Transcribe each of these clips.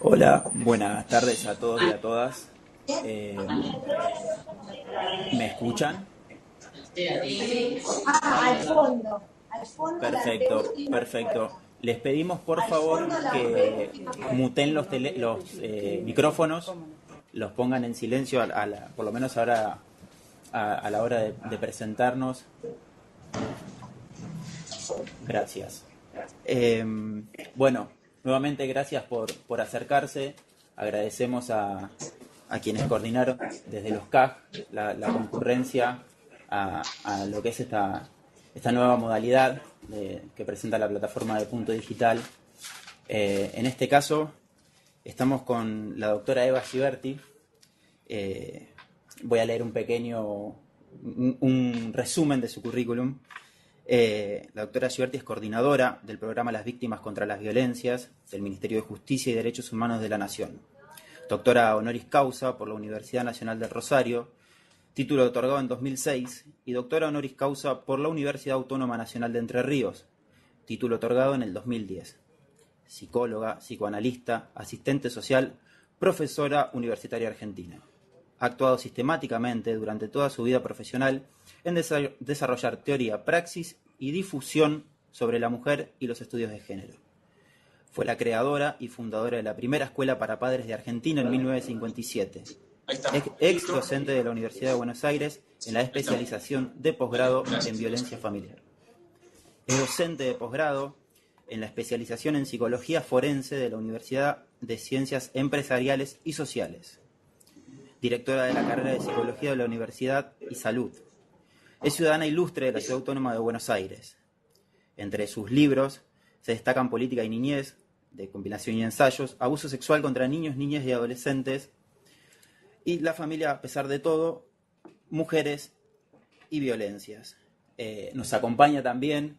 Hola, buenas tardes a todos y a todas. Eh, ¿Me escuchan? Perfecto, perfecto. Les pedimos por favor que muten los micrófonos, los pongan en silencio por lo menos ahora a la hora de presentarnos. Gracias. Eh, bueno, nuevamente gracias por acercarse. Agradecemos a quienes coordinaron desde los CAG la concurrencia a lo que es esta nueva modalidad que presenta la plataforma de Punto Digital. En este caso, estamos con la doctora Eva Giberti. Voy a leer un resumen de su currículum. La doctora Giberti es coordinadora del programa Las Víctimas contra las Violencias del Ministerio de Justicia y Derechos Humanos de la Nación. Doctora honoris causa por la Universidad Nacional del Rosario, título otorgado en 2006, y doctora honoris causa por la Universidad Autónoma Nacional de Entre Ríos, título otorgado en el 2010. Psicóloga, psicoanalista, asistente social, profesora universitaria argentina. Ha actuado sistemáticamente durante toda su vida profesional en desarrollar teoría, praxis y difusión sobre la mujer y los estudios de género. Fue la creadora y fundadora de la primera escuela para padres de Argentina en 1957. Ex docente de la Universidad de Buenos Aires en la especialización de posgrado en violencia familiar. Es docente de posgrado en la especialización en psicología forense de la Universidad de Ciencias Empresariales y Sociales. Directora de la carrera de Psicología de la Universidad y Salud. Es ciudadana ilustre de la Ciudad Autónoma de Buenos Aires. Entre sus libros se destacan Política y Niñez, de compilación y ensayos, Abuso sexual contra niños, niñas y adolescentes, y La familia a pesar de todo, Mujeres y violencias. Nos acompaña también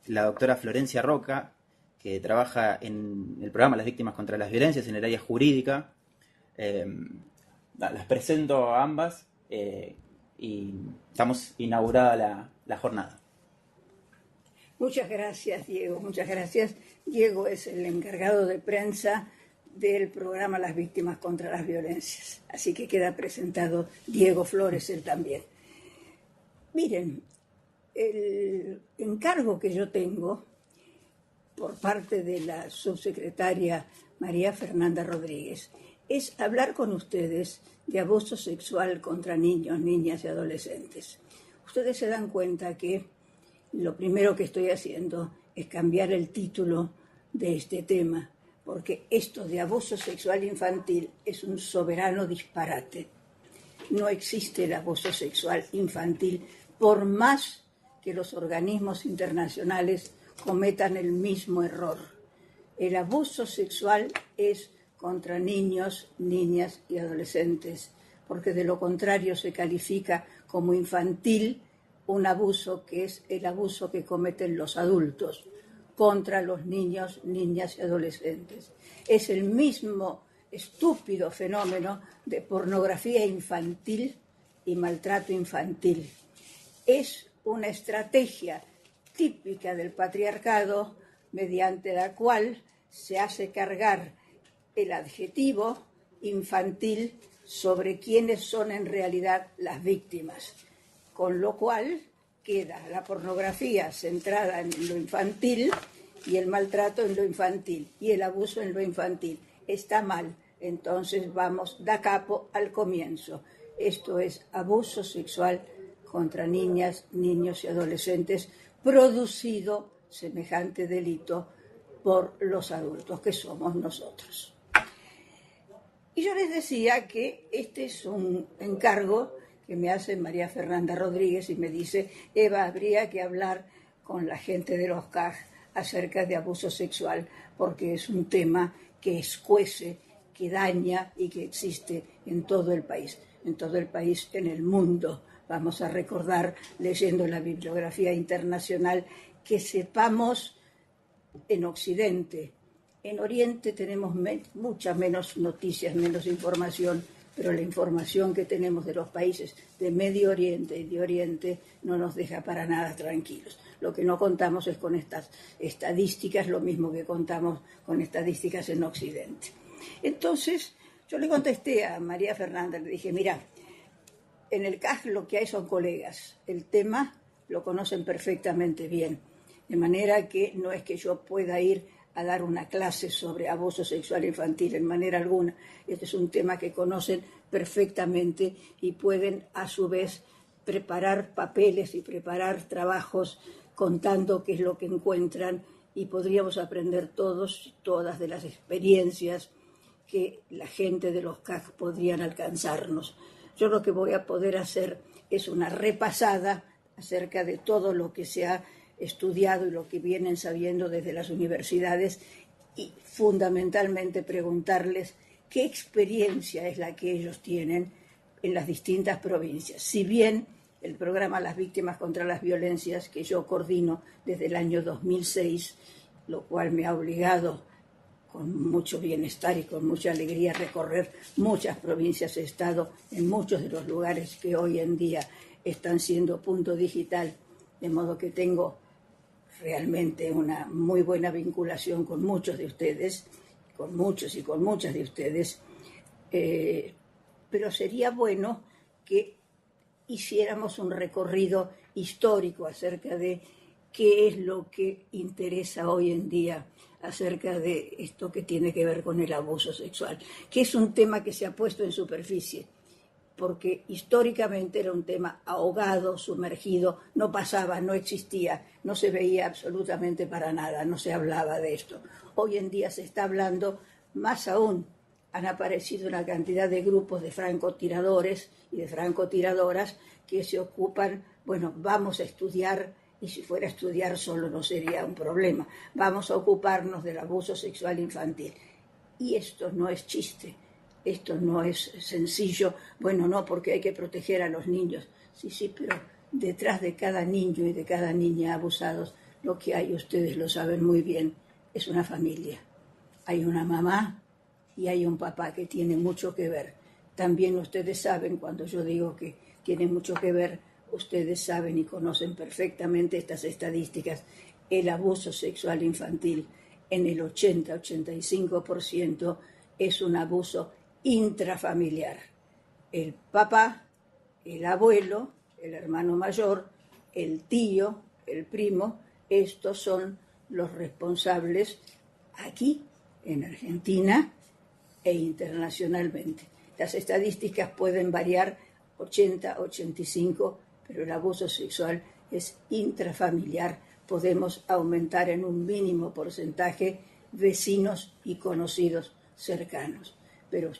la doctora Florencia Roca, que trabaja en el programa Las Víctimas contra las Violencias en el área jurídica. Las presento a ambas y estamos inaugurada la jornada. Muchas gracias, Diego. Muchas gracias. Diego es el encargado de prensa del programa Las Víctimas contra las Violencias. Así que queda presentado Diego Flores, él también. Miren, el encargo que yo tengo por parte de la subsecretaria María Fernanda Rodríguez es hablar con ustedes de abuso sexual contra niños, niñas y adolescentes. Ustedes se dan cuenta que lo primero que estoy haciendo es cambiar el título de este tema, porque esto de abuso sexual infantil es un soberano disparate. No existe el abuso sexual infantil, por más que los organismos internacionales cometan el mismo error. El abuso sexual es contra niños, niñas y adolescentes, porque de lo contrario se califica como infantil un abuso que es el abuso que cometen los adultos contra los niños, niñas y adolescentes. Es el mismo estúpido fenómeno de pornografía infantil y maltrato infantil. Es una estrategia típica del patriarcado mediante la cual se hace cargar el adjetivo infantil sobre quienes son en realidad las víctimas, con lo cual queda la pornografía centrada en lo infantil y el maltrato en lo infantil y el abuso en lo infantil. Está mal, entonces vamos da capo al comienzo. Esto es abuso sexual contra niñas, niños y adolescentes, producido semejante delito por los adultos, que somos nosotros. Y yo les decía que este es un encargo que me hace María Fernanda Rodríguez y me dice: Eva, habría que hablar con la gente de los CAG acerca de abuso sexual, porque es un tema que escuece, que daña y que existe en todo el país, en el mundo. Vamos a recordar, leyendo la bibliografía internacional, que sepamos en Occidente. En Oriente tenemos muchas menos noticias, menos información, pero la información que tenemos de los países de Medio Oriente y de Oriente no nos deja para nada tranquilos. Lo que no contamos es con estas estadísticas, lo mismo que contamos con estadísticas en Occidente. Entonces, yo le contesté a María Fernanda, le dije, mira, en el CAG lo que hay son colegas, el tema lo conocen perfectamente bien, de manera que no es que yo pueda ir a dar una clase sobre abuso sexual infantil en manera alguna. Este es un tema que conocen perfectamente y pueden a su vez preparar papeles y preparar trabajos contando qué es lo que encuentran y podríamos aprender todos y todas de las experiencias que la gente de los CAG podrían alcanzarnos. Yo lo que voy a poder hacer es una repasada acerca de todo lo que se ha estudiado y lo que vienen sabiendo desde las universidades y fundamentalmente preguntarles qué experiencia es la que ellos tienen en las distintas provincias. Si bien el programa Las Víctimas contra las Violencias, que yo coordino desde el año 2006, lo cual me ha obligado con mucho bienestar y con mucha alegría a recorrer muchas provincias, he estado en muchos de los lugares que hoy en día están siendo punto digital, de modo que tengo realmente una muy buena vinculación con muchos de ustedes, con muchos y con muchas de ustedes, pero sería bueno que hiciéramos un recorrido histórico acerca de qué es lo que interesa hoy en día acerca de esto que tiene que ver con el abuso sexual, que es un tema que se ha puesto en superficie, porque históricamente era un tema ahogado, sumergido, no pasaba, no existía, no se veía absolutamente para nada, no se hablaba de esto. Hoy en día se está hablando más aún. Han aparecido una cantidad de grupos de francotiradores y de francotiradoras que se ocupan, bueno, vamos a estudiar, y si fuera a estudiar solo no sería un problema, vamos a ocuparnos del abuso sexual infantil. Y esto no es chiste. Esto no es sencillo, bueno, no, porque hay que proteger a los niños. Sí, pero detrás de cada niño y de cada niña abusados, lo que hay, ustedes lo saben muy bien, es una familia. Hay una mamá y hay un papá que tiene mucho que ver. También ustedes saben, cuando yo digo que tiene mucho que ver, ustedes saben y conocen perfectamente estas estadísticas. El abuso sexual infantil en el 80-85% es un abuso intrafamiliar. El papá, el abuelo, el hermano mayor, el tío, el primo, estos son los responsables aquí en Argentina e internacionalmente. Las estadísticas pueden variar 80, 85, pero el abuso sexual es intrafamiliar. Podemos aumentar en un mínimo porcentaje vecinos y conocidos cercanos, pero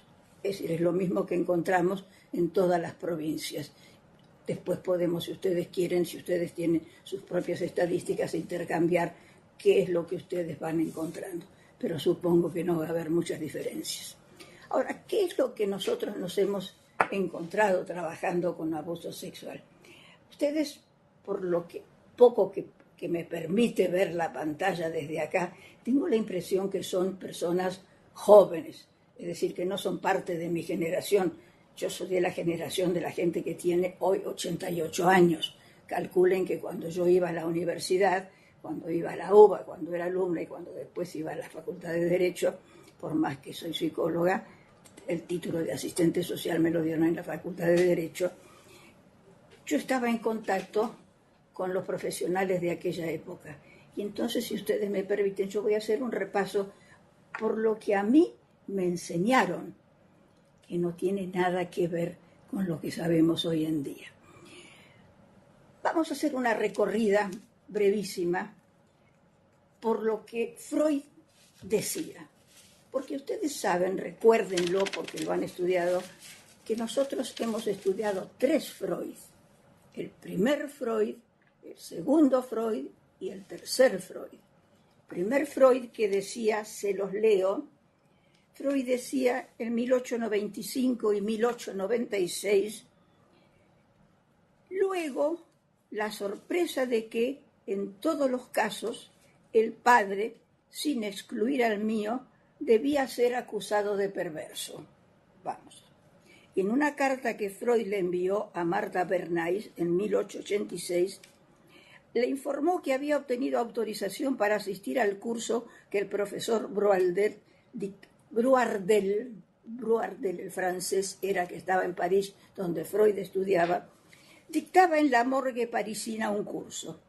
es decir, es lo mismo que encontramos en todas las provincias. Después podemos, si ustedes quieren, si ustedes tienen sus propias estadísticas, intercambiar qué es lo que ustedes van encontrando. Pero supongo que no va a haber muchas diferencias. Ahora, ¿qué es lo que nosotros nos hemos encontrado trabajando con abuso sexual? Ustedes, por lo que poco que me permite ver la pantalla desde acá, tengo la impresión que son personas jóvenes, es decir, que no son parte de mi generación. Yo soy de la generación de la gente que tiene hoy 88 años. Calculen que cuando yo iba a la universidad, cuando iba a la UBA, cuando era alumna y cuando después iba a la Facultad de Derecho, por más que soy psicóloga, el título de asistente social me lo dieron en la Facultad de Derecho, yo estaba en contacto con los profesionales de aquella época. Y entonces, si ustedes me permiten, yo voy a hacer un repaso por lo que a mí me enseñaron, que no tiene nada que ver con lo que sabemos hoy en día. Vamos a hacer una recorrida brevísima por lo que Freud decía. Porque ustedes saben, recuérdenlo porque lo han estudiado, que nosotros hemos estudiado 3 Freud. El primer Freud, el segundo Freud y el tercer Freud. Primer Freud que decía, se los leo, Freud decía en 1895 y 1896, luego la sorpresa de que en todos los casos el padre, sin excluir al mío, debía ser acusado de perverso. Vamos. En una carta que Freud le envió a Martha Bernays en 1886, le informó que había obtenido autorización para asistir al curso que el profesor Broaldet Bruardel, el francés era que estaba en París, donde Freud estudiaba, dictaba en la morgue parisina un curso.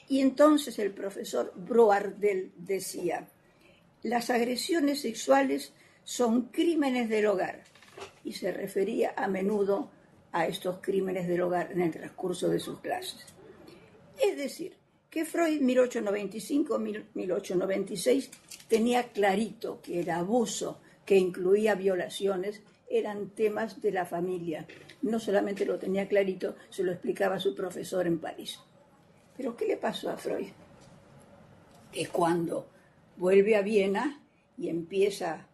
Y entonces el profesor Bruardel decía: las agresiones sexuales son crímenes del hogar, y se refería a menudo a estos crímenes del hogar en el transcurso de sus clases. Es decir, que Freud, 1895-1896, tenía clarito que el abuso, que incluía violaciones, eran temas de la familia. No solamente lo tenía clarito, se lo explicaba a su profesor en París. ¿Pero qué le pasó a Freud? Que cuando vuelve a Viena y empieza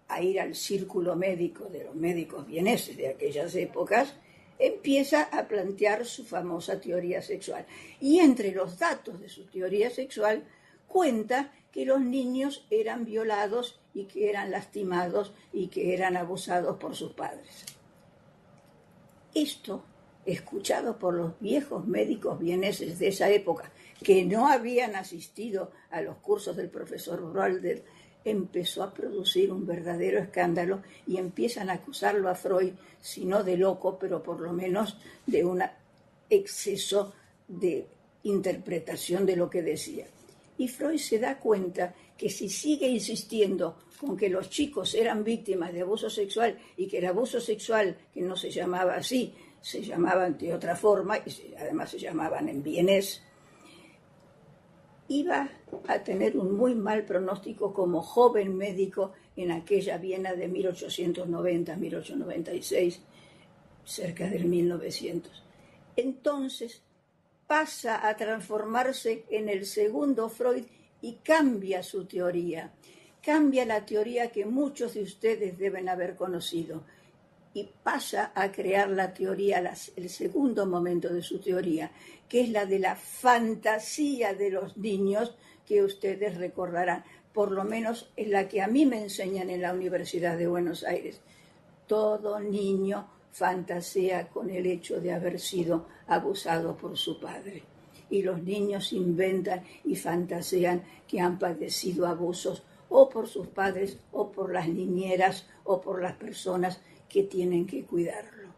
a ir al círculo médico de los médicos vieneses de aquellas épocas, empieza a plantear su famosa teoría sexual. Y entre los datos de su teoría sexual cuenta que los niños eran violados y que eran lastimados y que eran abusados por sus padres. Esto, escuchado por los viejos médicos vieneses de esa época, que no habían asistido a los cursos del profesor Bruardel, empezó a producir un verdadero escándalo y empiezan a acusarlo a Freud, si no de loco, pero por lo menos de un exceso de interpretación de lo que decía. Y Freud se da cuenta que si sigue insistiendo con que los chicos eran víctimas de abuso sexual y que el abuso sexual, que no se llamaba así, se llamaban de otra forma y además se llamaban en vienés, iba a tener un muy mal pronóstico como joven médico en aquella Viena de 1890-1896, cerca del 1900. Entonces pasa a transformarse en el segundo Freud y cambia su teoría. Cambia la teoría que muchos de ustedes deben haber conocido y pasa a crear la teoría, el segundo momento de su teoría, que es la de la fantasía de los niños, que ustedes recordarán. Por lo menos es la que a mí me enseñan en la Universidad de Buenos Aires. Todo niño fantasea con el hecho de haber sido abusado por su padre. Y los niños inventan y fantasean que han padecido abusos o por sus padres, o por las niñeras, o por las personas que tienen que cuidarlo.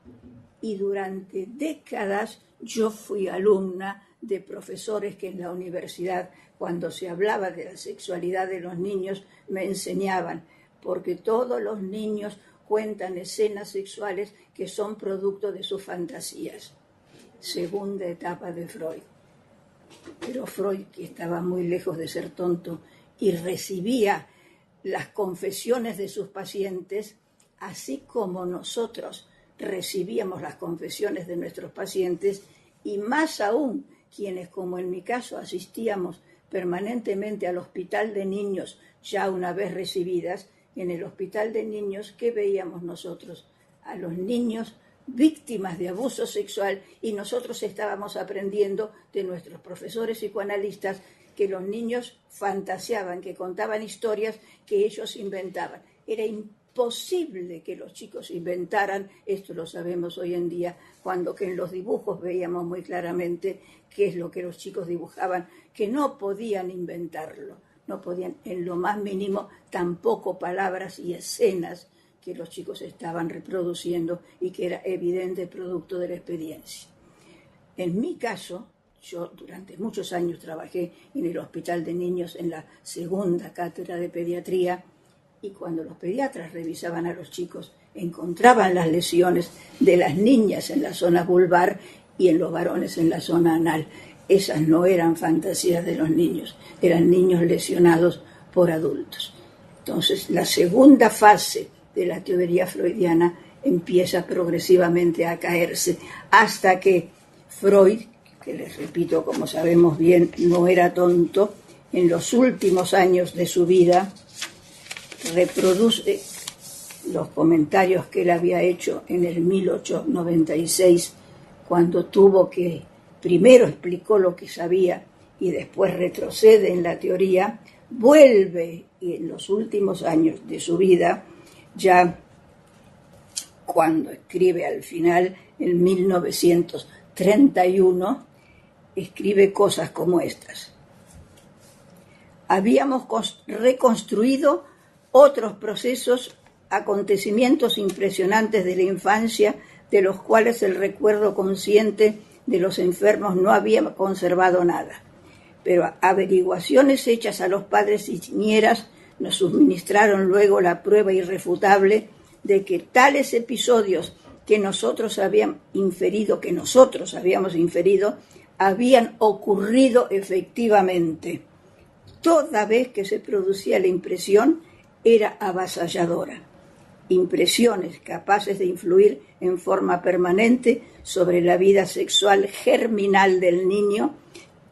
Y durante décadas yo fui alumna de profesores que en la universidad, cuando se hablaba de la sexualidad de los niños, me enseñaban, porque todos los niños cuentan escenas sexuales que son producto de sus fantasías. Segunda etapa de Freud. Pero Freud, que estaba muy lejos de ser tonto y recibía las confesiones de sus pacientes, así como nosotros recibíamos las confesiones de nuestros pacientes, y más aún quienes, como en mi caso, asistíamos permanentemente al hospital de niños, ya una vez recibidas, en el hospital de niños, ¿qué veíamos nosotros? A los niños víctimas de abuso sexual, y nosotros estábamos aprendiendo de nuestros profesores psicoanalistas que los niños fantaseaban, que contaban historias que ellos inventaban. Era imposible que los chicos inventaran, esto lo sabemos hoy en día, cuando que en los dibujos veíamos muy claramente qué es lo que los chicos dibujaban, que no podían inventarlo, no podían en lo más mínimo, tampoco palabras y escenas que los chicos estaban reproduciendo y que era evidente producto de la experiencia. En mi caso, yo durante muchos años trabajé en el hospital de niños en la segunda cátedra de pediatría, y cuando los pediatras revisaban a los chicos encontraban las lesiones de las niñas en la zona vulvar y en los varones en la zona anal. Esas no eran fantasías de los niños, eran niños lesionados por adultos. Entonces, la segunda fase de la teoría freudiana empieza progresivamente a caerse hasta que Freud, que les repito, como sabemos bien, no era tonto, en los últimos años de su vida reproduce los comentarios que él había hecho en el 1896, cuando tuvo que, primero explicó lo que sabía y después retrocede en la teoría, vuelve y en los últimos años de su vida, ya cuando escribe al final, en 1931, escribe cosas como estas. Habíamos reconstruido otros procesos, acontecimientos impresionantes de la infancia, de los cuales el recuerdo consciente de los enfermos no había conservado nada. Pero averiguaciones hechas a los padres y niñeras nos suministraron luego la prueba irrefutable de que tales episodios que nosotros habíamos inferido, habían ocurrido efectivamente. Toda vez que se producía la impresión, era avasalladora. Impresiones capaces de influir en forma permanente sobre la vida sexual germinal del niño,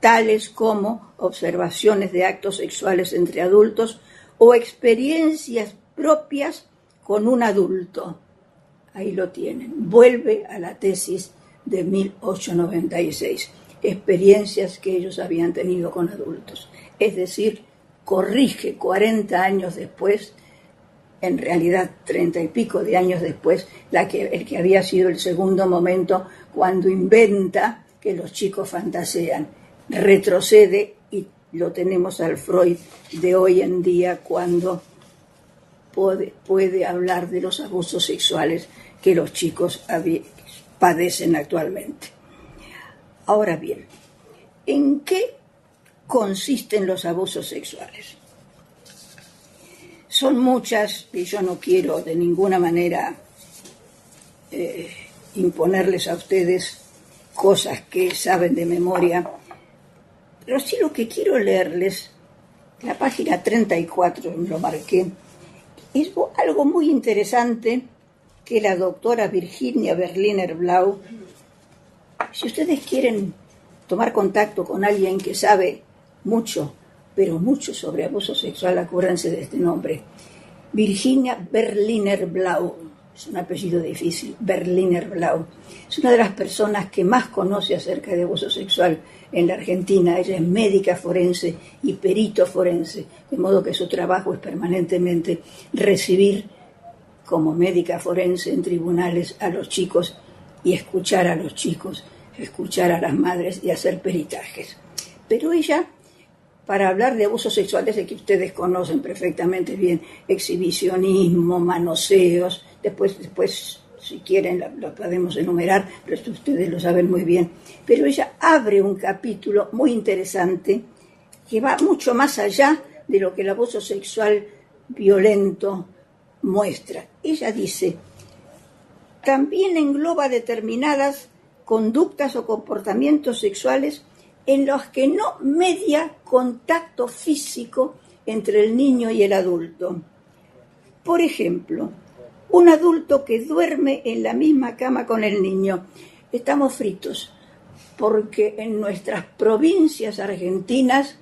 tales como observaciones de actos sexuales entre adultos o experiencias propias con un adulto. Ahí lo tienen. Vuelve a la tesis de 1896. Experiencias que ellos habían tenido con adultos. Es decir, corrige 40 años después, en realidad 30 y pico de años después, el que había sido el segundo momento cuando inventa que los chicos fantasean. Retrocede y lo tenemos al Freud de hoy en día cuando puede hablar de los abusos sexuales que los chicos padecen actualmente. Ahora bien, ¿en qué consisten los abusos sexuales? Son muchas y yo no quiero de ninguna manera imponerles a ustedes cosas que saben de memoria, pero sí lo que quiero leerles, la página 34, lo marqué, es algo muy interesante que la doctora Virginia Berliner-Blau, si ustedes quieren tomar contacto con alguien que sabe mucho, pero mucho sobre abuso sexual, acuérdense de este nombre, Virginia Berliner-Blau, es un apellido difícil, Berliner-Blau, es una de las personas que más conoce acerca de abuso sexual en la Argentina. Ella es médica forense y perito forense, de modo que su trabajo es permanentemente recibir como médica forense en tribunales a los chicos y escuchar a los chicos, escuchar a las madres y hacer peritajes. Pero ella, para hablar de abusos sexuales de que ustedes conocen perfectamente bien, exhibicionismo, manoseos, después si quieren lo podemos enumerar, pero esto ustedes lo saben muy bien. Pero ella abre un capítulo muy interesante que va mucho más allá de lo que el abuso sexual violento muestra. Ella dice, también engloba determinadas conductas o comportamientos sexuales en los que no media contacto físico entre el niño y el adulto. Por ejemplo, un adulto que duerme en la misma cama con el niño. Estamos fritos, porque en nuestras provincias argentinas,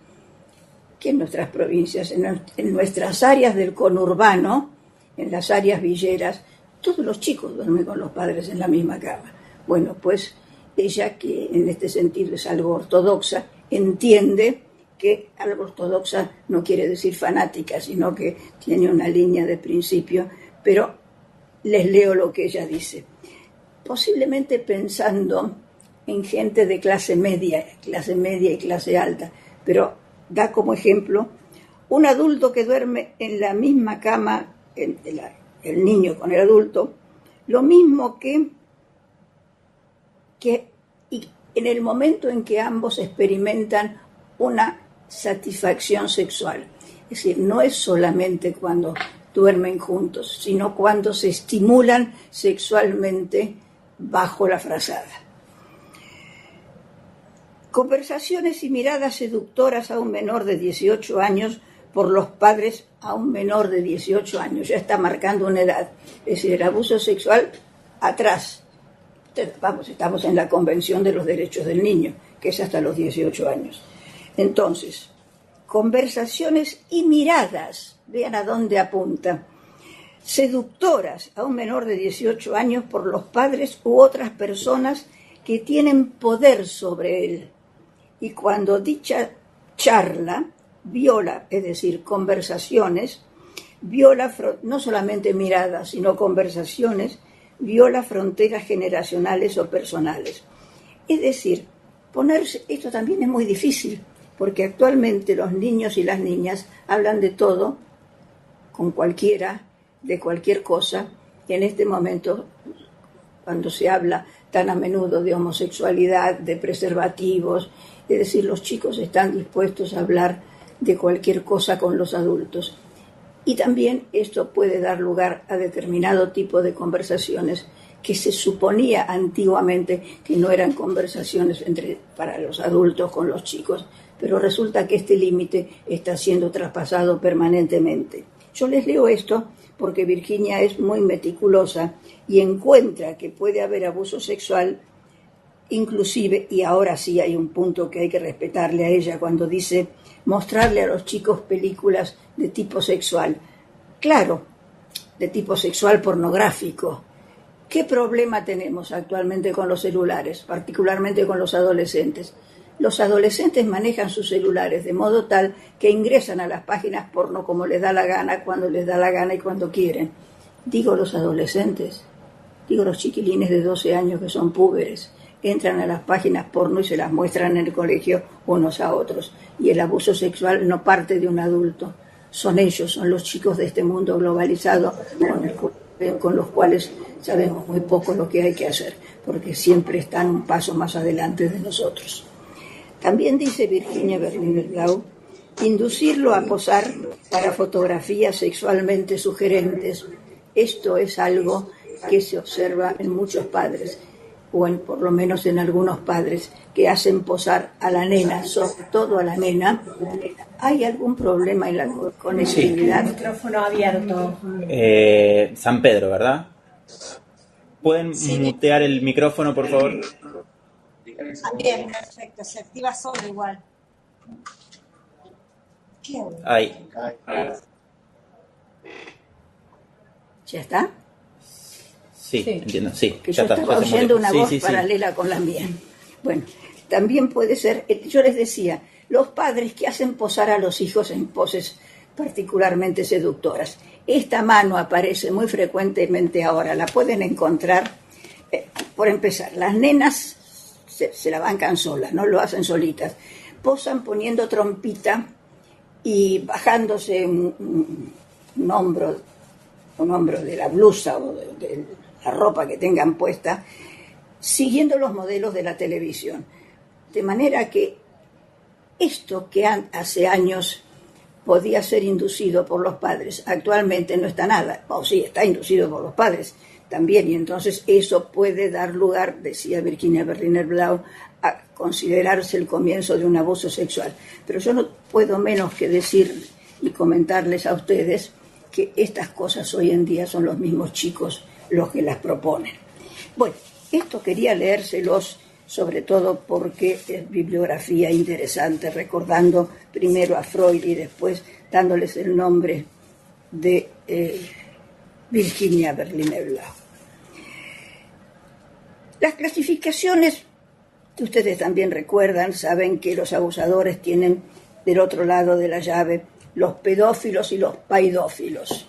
en nuestras áreas del conurbano, en las áreas villeras, todos los chicos duermen con los padres en la misma cama. Bueno, pues ella, que en este sentido es algo ortodoxa, entiende que algo ortodoxa no quiere decir fanática, sino que tiene una línea de principio, pero les leo lo que ella dice. Posiblemente pensando en gente de clase media y clase alta, pero da como ejemplo un adulto que duerme en la misma cama, el niño con el adulto, lo mismo que en el momento en que ambos experimentan una satisfacción sexual. Es decir, no es solamente cuando duermen juntos, sino cuando se estimulan sexualmente bajo la frazada. Conversaciones y miradas seductoras a un menor de 18 años por los padres a un menor de 18 años. Ya está marcando una edad. Es decir, el abuso sexual atrás. Estamos en la Convención de los Derechos del Niño, que es hasta los 18 años. Entonces, conversaciones y miradas, vean a dónde apunta, seductoras a un menor de 18 años por los padres u otras personas que tienen poder sobre él. Y cuando dicha charla viola, es decir, conversaciones, viola no solamente miradas, sino conversaciones, viola fronteras generacionales o personales. Es decir, esto también es muy difícil, porque actualmente los niños y las niñas hablan de todo con cualquiera, de cualquier cosa. Y en este momento, cuando se habla tan a menudo de homosexualidad, de preservativos, es decir, los chicos están dispuestos a hablar de cualquier cosa con los adultos. Y también esto puede dar lugar a determinado tipo de conversaciones que se suponía antiguamente que no eran conversaciones para los adultos con los chicos, pero resulta que este límite está siendo traspasado permanentemente. Yo les leo esto porque Virginia es muy meticulosa y encuentra que puede haber abuso sexual, inclusive, y ahora sí hay un punto que hay que respetarle a ella cuando dice mostrarle a los chicos películas de tipo sexual. Claro, de tipo sexual pornográfico. ¿Qué problema tenemos actualmente con los celulares, particularmente con los adolescentes? Los adolescentes manejan sus celulares de modo tal que ingresan a las páginas porno como les da la gana, cuando les da la gana y cuando quieren. Digo los adolescentes, digo los chiquilines de 12 años que son púberes, entran a las páginas porno y se las muestran en el colegio unos a otros. Y el abuso sexual no parte de un adulto, son ellos, son los chicos de este mundo globalizado con los cuales sabemos muy poco lo que hay que hacer, porque siempre están un paso más adelante de nosotros. También dice Virginia Berliner-Blau, inducirlo a posar para fotografías sexualmente sugerentes. Esto es algo que se observa en muchos padres, o por lo menos en algunos padres, que hacen posar a la nena, sobre todo a la nena. ¿Hay algún problema en la conectividad? Sí. Micrófono abierto. San Pedro, ¿verdad? ¿Pueden mutear el micrófono, por favor? Bien, perfecto. Se activa solo igual. Ahí. ¿Ya está? Sí, entiendo, sí. Que yo estaba oyendo una voz paralela con la mía. Bueno, también puede ser, yo les decía, los padres que hacen posar a los hijos en poses particularmente seductoras. Esta mano aparece muy frecuentemente ahora, la pueden encontrar. Por empezar, las nenas se la bancan solas, no lo hacen solitas. Posan poniendo trompita y bajándose un hombro de la blusa o de la ropa que tengan puesta, siguiendo los modelos de la televisión. De manera que esto que hace años podía ser inducido por los padres, actualmente no está nada, o sí, está inducido por los padres también, y entonces eso puede dar lugar, decía Virginia Berliner-Blau, a considerarse el comienzo de un abuso sexual. Pero yo no puedo menos que decir y comentarles a ustedes que estas cosas hoy en día son los mismos chicos los que las proponen. Bueno, esto quería leérselos, sobre todo porque es bibliografía interesante, recordando primero a Freud y después dándoles el nombre de Virginia Berliner-Blau. Las clasificaciones que ustedes también recuerdan, saben que los abusadores tienen del otro lado de la llave los pedófilos y los paidófilos.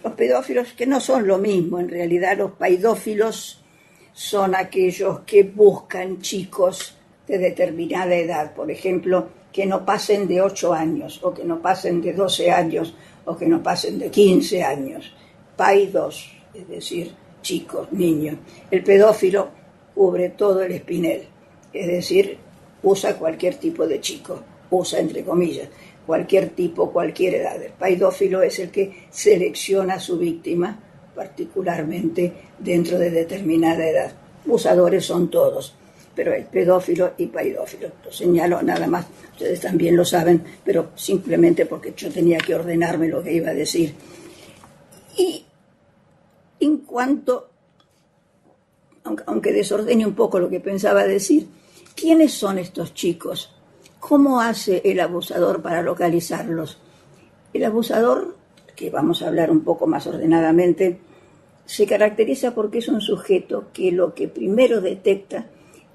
Los pedófilos, que no son lo mismo, en realidad los paidófilos son aquellos que buscan chicos de determinada edad, por ejemplo, que no pasen de 8 años, o que no pasen de 12 años, o que no pasen de 15 años. Paidos, es decir, chicos, niños. El pedófilo cubre todo el espinel, es decir, usa cualquier tipo de chico, usa entre comillas, cualquier tipo, cualquier edad. El paidófilo es el que selecciona a su víctima, particularmente dentro de determinada edad. Usadores son todos, pero hay pedófilo y paidófilo. Lo señalo nada más, ustedes también lo saben, pero simplemente porque yo tenía que ordenarme lo que iba a decir. Y en cuanto, aunque desordene un poco lo que pensaba decir, ¿quiénes son estos chicos? ¿Cómo hace el abusador para localizarlos? El abusador, que vamos a hablar un poco más ordenadamente, se caracteriza porque es un sujeto que lo que primero detecta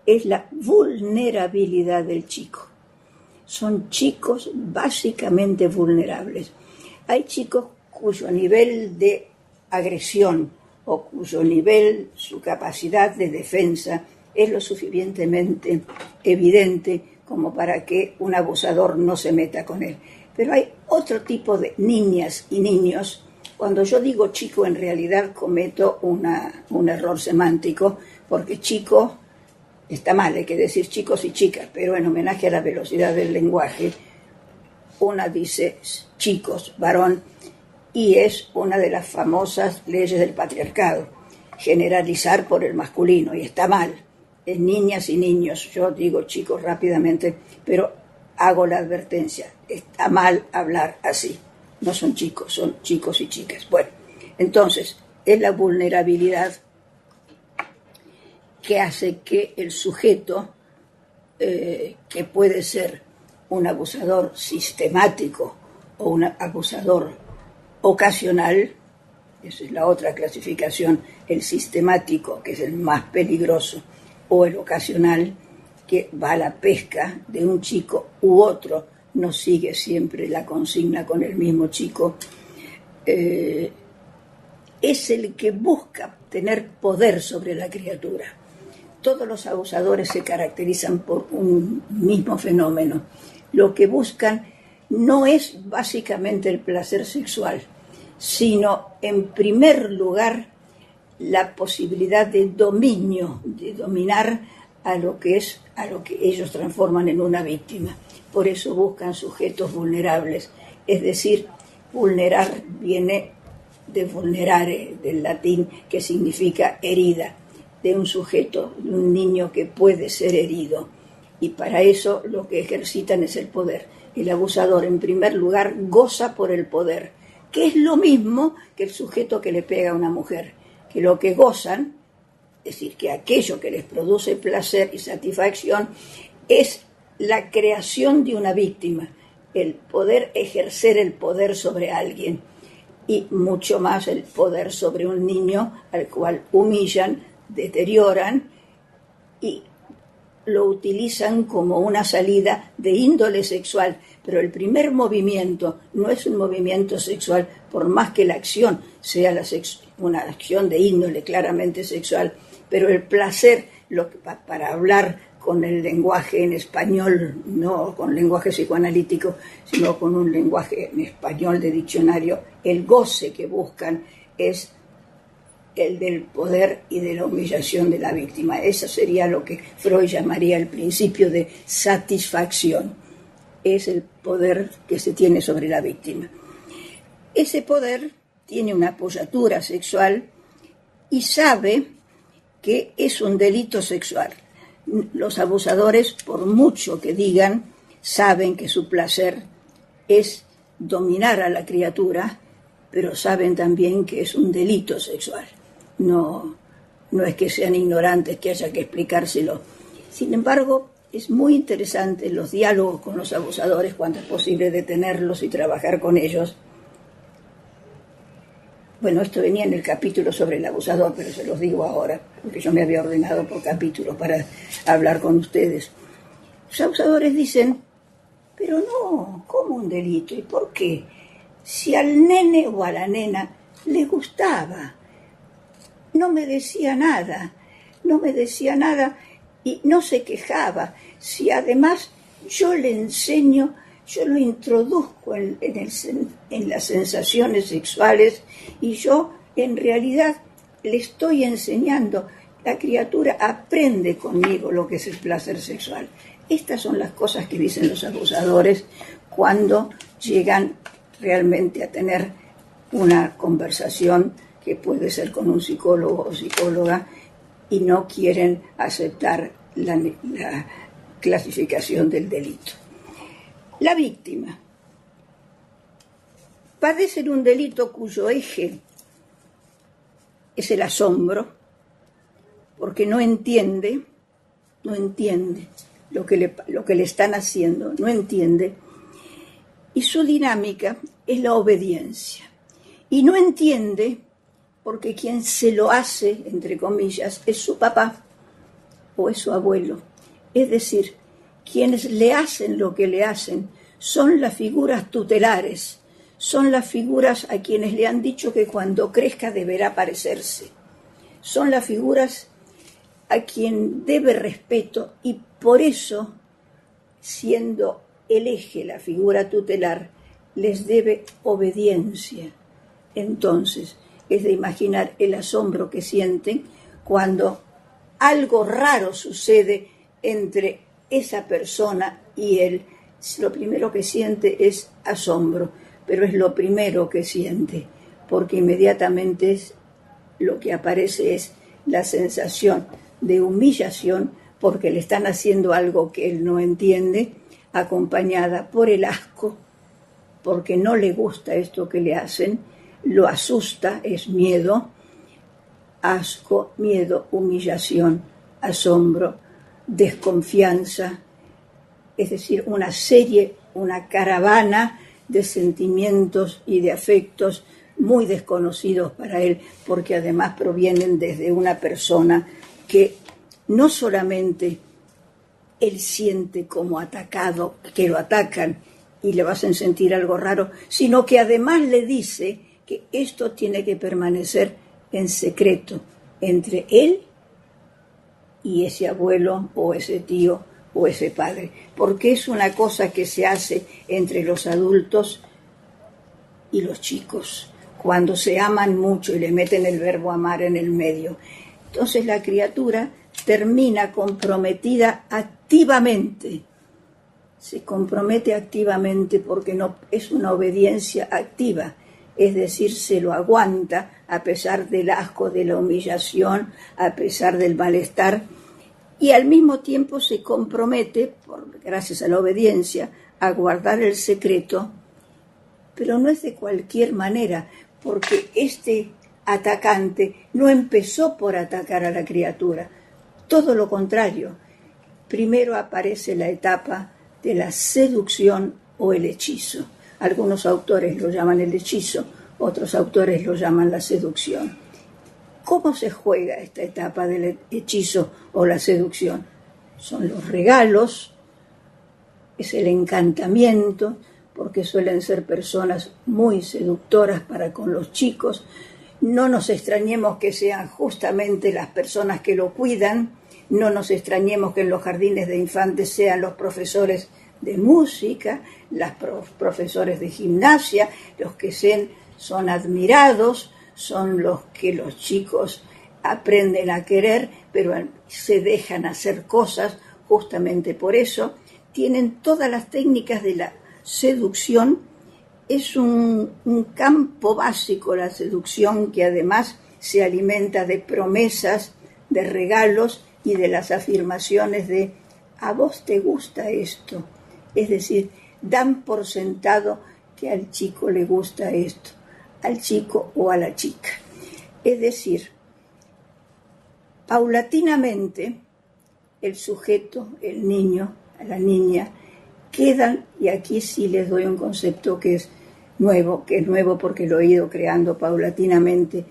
es la vulnerabilidad del chico. Son chicos básicamente vulnerables. Hay chicos cuyo nivel de agresión o cuyo nivel, su capacidad de defensa es lo suficientemente evidente como para que un abusador no se meta con él. Pero hay otro tipo de niñas y niños. Cuando yo digo chico, en realidad cometo un error semántico, porque chico está mal, hay que decir chicos y chicas, pero en homenaje a la velocidad del lenguaje, una dice chicos, varón, y es una de las famosas leyes del patriarcado, generalizar por el masculino, y está mal. En niñas y niños, yo digo chicos rápidamente, pero hago la advertencia, está mal hablar así. No son chicos, son chicos y chicas. Bueno, entonces, es la vulnerabilidad que hace que el sujeto, que puede ser un abusador sistemático o un abusador ocasional, esa es la otra clasificación, el sistemático, que es el más peligroso, o el ocasional, que va a la pesca de un chico u otro, no sigue siempre la consigna con el mismo chico, es el que busca tener poder sobre la criatura. Todos los abusadores se caracterizan por un mismo fenómeno. Lo que buscan no es básicamente el placer sexual, sino en primer lugar la posibilidad de dominio, de dominar a lo que ellos transforman en una víctima. Por eso buscan sujetos vulnerables, es decir, vulnerar viene de vulnerare, del latín, que significa herida, de un sujeto, de un niño que puede ser herido. Y para eso lo que ejercitan es el poder. El abusador, en primer lugar, goza por el poder, que es lo mismo que el sujeto que le pega a una mujer, que lo que gozan, es decir, que aquello que les produce placer y satisfacción es la creación de una víctima, el poder ejercer el poder sobre alguien, y mucho más el poder sobre un niño al cual humillan, deterioran y lo utilizan como una salida de índole sexual. Pero el primer movimiento no es un movimiento sexual, por más que la acción sea una acción de índole claramente sexual, pero el placer, para hablar con el lenguaje en español, no con lenguaje psicoanalítico, sino con un lenguaje en español de diccionario, el goce que buscan es el del poder y de la humillación de la víctima. Eso sería lo que Freud llamaría el principio de satisfacción. Es el poder que se tiene sobre la víctima. Ese poder tiene una apoyatura sexual y sabe que es un delito sexual. Los abusadores, por mucho que digan, saben que su placer es dominar a la criatura, pero saben también que es un delito sexual. No es que sean ignorantes, que haya que explicárselo. Sin embargo, es muy interesante los diálogos con los abusadores, cuando es posible detenerlos y trabajar con ellos. Bueno, esto venía en el capítulo sobre el abusador, pero se los digo ahora, porque yo me había ordenado por capítulos para hablar con ustedes. Los abusadores dicen, pero no, ¿cómo un delito? ¿Y por qué? Si al nene o a la nena le gustaba, no me decía nada y no se quejaba. Si además yo le enseño, yo lo introduzco en las sensaciones sexuales y yo en realidad le estoy enseñando. La criatura aprende conmigo lo que es el placer sexual. Estas son las cosas que dicen los abusadores cuando llegan realmente a tener una conversación que puede ser con un psicólogo o psicóloga y no quieren aceptar la clasificación del delito. La víctima padece un delito cuyo eje es el asombro, porque no entiende lo que le están haciendo, no entiende, y su dinámica es la obediencia. Y no entiende porque quien se lo hace, entre comillas, es su papá o es su abuelo. Es decir, quienes le hacen lo que le hacen son las figuras tutelares, son las figuras a quienes le han dicho que cuando crezca deberá parecerse. Son las figuras a quien debe respeto y por eso, siendo el eje la figura tutelar, les debe obediencia. Entonces, es de imaginar el asombro que sienten cuando algo raro sucede entre esa persona y él. Lo primero que siente es asombro, pero es lo primero que siente, porque inmediatamente lo que aparece es la sensación de humillación porque le están haciendo algo que él no entiende, acompañada por el asco, porque no le gusta esto que le hacen, lo asusta, es miedo, asco, miedo, humillación, asombro, desconfianza, es decir, una caravana de sentimientos y de afectos muy desconocidos para él, porque además provienen desde una persona que no solamente él siente como atacado, que lo atacan y le hacen sentir algo raro, sino que además le dice que esto tiene que permanecer en secreto entre él y ese abuelo o ese tío o ese padre, porque es una cosa que se hace entre los adultos y los chicos, cuando se aman mucho y le meten el verbo amar en el medio. Entonces la criatura termina comprometida activamente, se compromete activamente porque no es una obediencia activa, es decir, se lo aguanta a pesar del asco, de la humillación, a pesar del malestar, y al mismo tiempo se compromete, gracias a la obediencia, a guardar el secreto, pero no es de cualquier manera, porque este atacante no empezó por atacar a la criatura, todo lo contrario. Primero aparece la etapa de la seducción o el hechizo. Algunos autores lo llaman el hechizo, otros autores lo llaman la seducción. ¿Cómo se juega esta etapa del hechizo o la seducción? Son los regalos, es el encantamiento, porque suelen ser personas muy seductoras para con los chicos. No nos extrañemos que sean justamente las personas que lo cuidan, no nos extrañemos que en los jardines de infantes sean los profesores de música, los profesores de gimnasia, los que son admirados, son los que los chicos aprenden a querer, pero se dejan hacer cosas justamente por eso. Tienen todas las técnicas de la seducción. Es un campo básico la seducción, que además se alimenta de promesas, de regalos y de las afirmaciones de ¿a vos te gusta esto? Es decir, dan por sentado que al chico le gusta esto, al chico o a la chica. Es decir, paulatinamente el sujeto, el niño, la niña, quedan, y aquí sí les doy un concepto que es nuevo porque lo he ido creando paulatinamente,